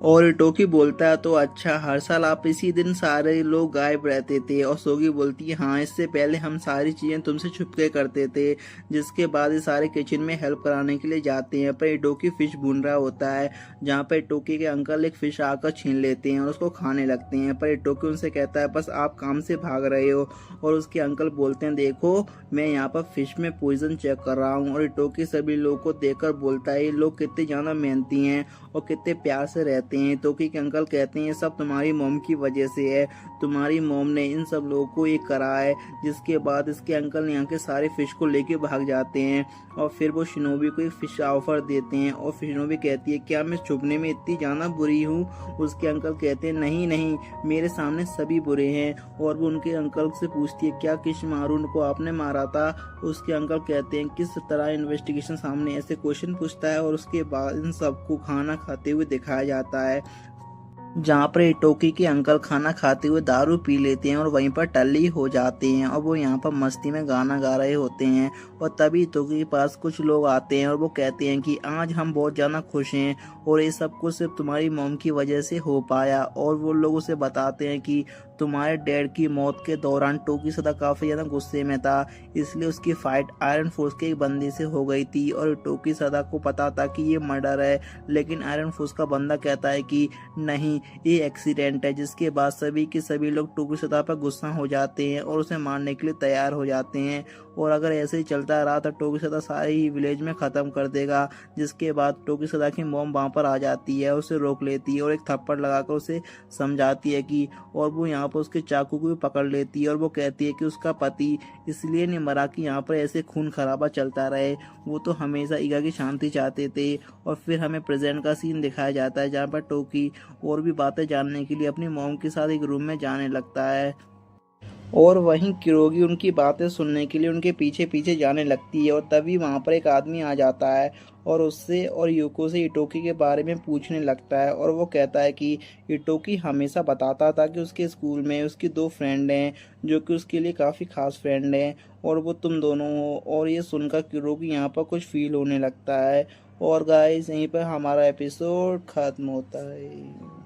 और इटोकी बोलता है तो अच्छा, हर साल आप इसी दिन सारे लोग गायब रहते थे। और सोगी बोलती है हाँ, इससे पहले हम सारी चीज़ें तुमसे छुप के करते थे। जिसके बाद ये सारे किचन में हेल्प कराने के लिए जाते हैं, पर इटोकी फिश भून रहा होता है, जहाँ पर इटोकी के अंकल एक फिश आकर छीन लेते हैं और उसको खाने लगते हैं। पर इटोकी उनसे कहता है बस आप काम से भाग रहे हो। और उसके अंकल बोलते हैं देखो मैं यहाँ पर फिश में पॉइजन चेक कर रहा हूँ। और इटोकी सभी लोगों को देखकर बोलता है ये लोग कितने ज़्यादा मेहनती हैं और कितने प्यार से रहते जाते हैं। टोकी के अंकल कहते हैं ये सब तुम्हारी मॉम की वजह से है, तुम्हारी मॉम ने इन सब लोगों को ये करा है। जिसके बाद इसके अंकल यहाँ के सारे फिश को लेके भाग जाते हैं और फिर वो शिनोबी को एक फिश ऑफर देते हैं और शिनोबी कहती है क्या मैं छुपने में इतनी ज्यादा बुरी हूँ। उसके अंकल कहते हैं नहीं नहीं, मेरे सामने सभी बुरे हैं। और वो उनके अंकल से पूछती है क्या किशमारून को आपने मारा था। उसके अंकल कहते हैं किस तरह इन्वेस्टिगेशन सामने ऐसे क्वेश्चन पूछता है और उसके बाद इन सबको खाना खाते हुए दिखाया जाता है, जहाँ पर इटोकी के अंकल खाना खाते हुए दारू पी लेते हैं और वहीं पर टल्ली हो जाते हैं और वो यहाँ पर मस्ती में गाना गा रहे होते हैं। और तभी इटोकी के पास कुछ लोग आते हैं और वो कहते हैं कि आज हम बहुत ज़्यादा खुश हैं और ये सब कुछ सिर्फ तुम्हारी मॉम की वजह से हो पाया। और वो लोग उसे बताते हैं कि तुम्हारे डैड की मौत के दौरान टोकी सदा काफ़ी ज़्यादा गुस्से में था, इसलिए उसकी फाइट आयरन फोर्स के एक बंदे से हो गई थी और टोकी सदा को पता था कि ये मर्डर है, लेकिन आयरन फोर्स का बंदा कहता है कि नहीं ये एक्सीडेंट है। जिसके बाद सभी के सभी लोग टोकी सदा पर गुस्सा हो जाते हैं और उसे मारने के लिए तैयार हो जाते हैं। और अगर ऐसे ही चलता रहा तो टोकी सदा सारे ही विलेज में ख़त्म कर देगा। जिसके बाद टोकी सदा की मॉम वहाँ पर आ जाती है, उसे रोक लेती है और एक थप्पड़ लगाकर उसे समझाती है कि, और वो यहाँ पर उसके चाकू को भी पकड़ लेती है और वो कहती है कि उसका पति इसलिए नहीं मरा कि यहाँ पर ऐसे खून खराबा चलता रहे, वो तो हमेशा ईगा की शांति चाहते थे। और फिर हमें प्रेजेंट का सीन दिखाया जाता है जहाँ पर टोकी और भी बातें जानने के लिए अपनी मॉम के साथ एक रूम में जाने लगता है और वहीं किरोगी उनकी बातें सुनने के लिए उनके पीछे पीछे जाने लगती है। और तभी वहां पर एक आदमी आ जाता है और उससे और यूको से इटोकी के बारे में पूछने लगता है और वो कहता है कि इटोकी हमेशा बताता था कि उसके स्कूल में उसकी दो फ्रेंड हैं जो कि उसके लिए काफ़ी खास फ्रेंड हैं और वो तुम दोनों हो। और ये सुनकर किरोगी यहाँ पर कुछ फील होने लगता है। और गाइस यहीं पर हमारा एपिसोड खत्म होता है।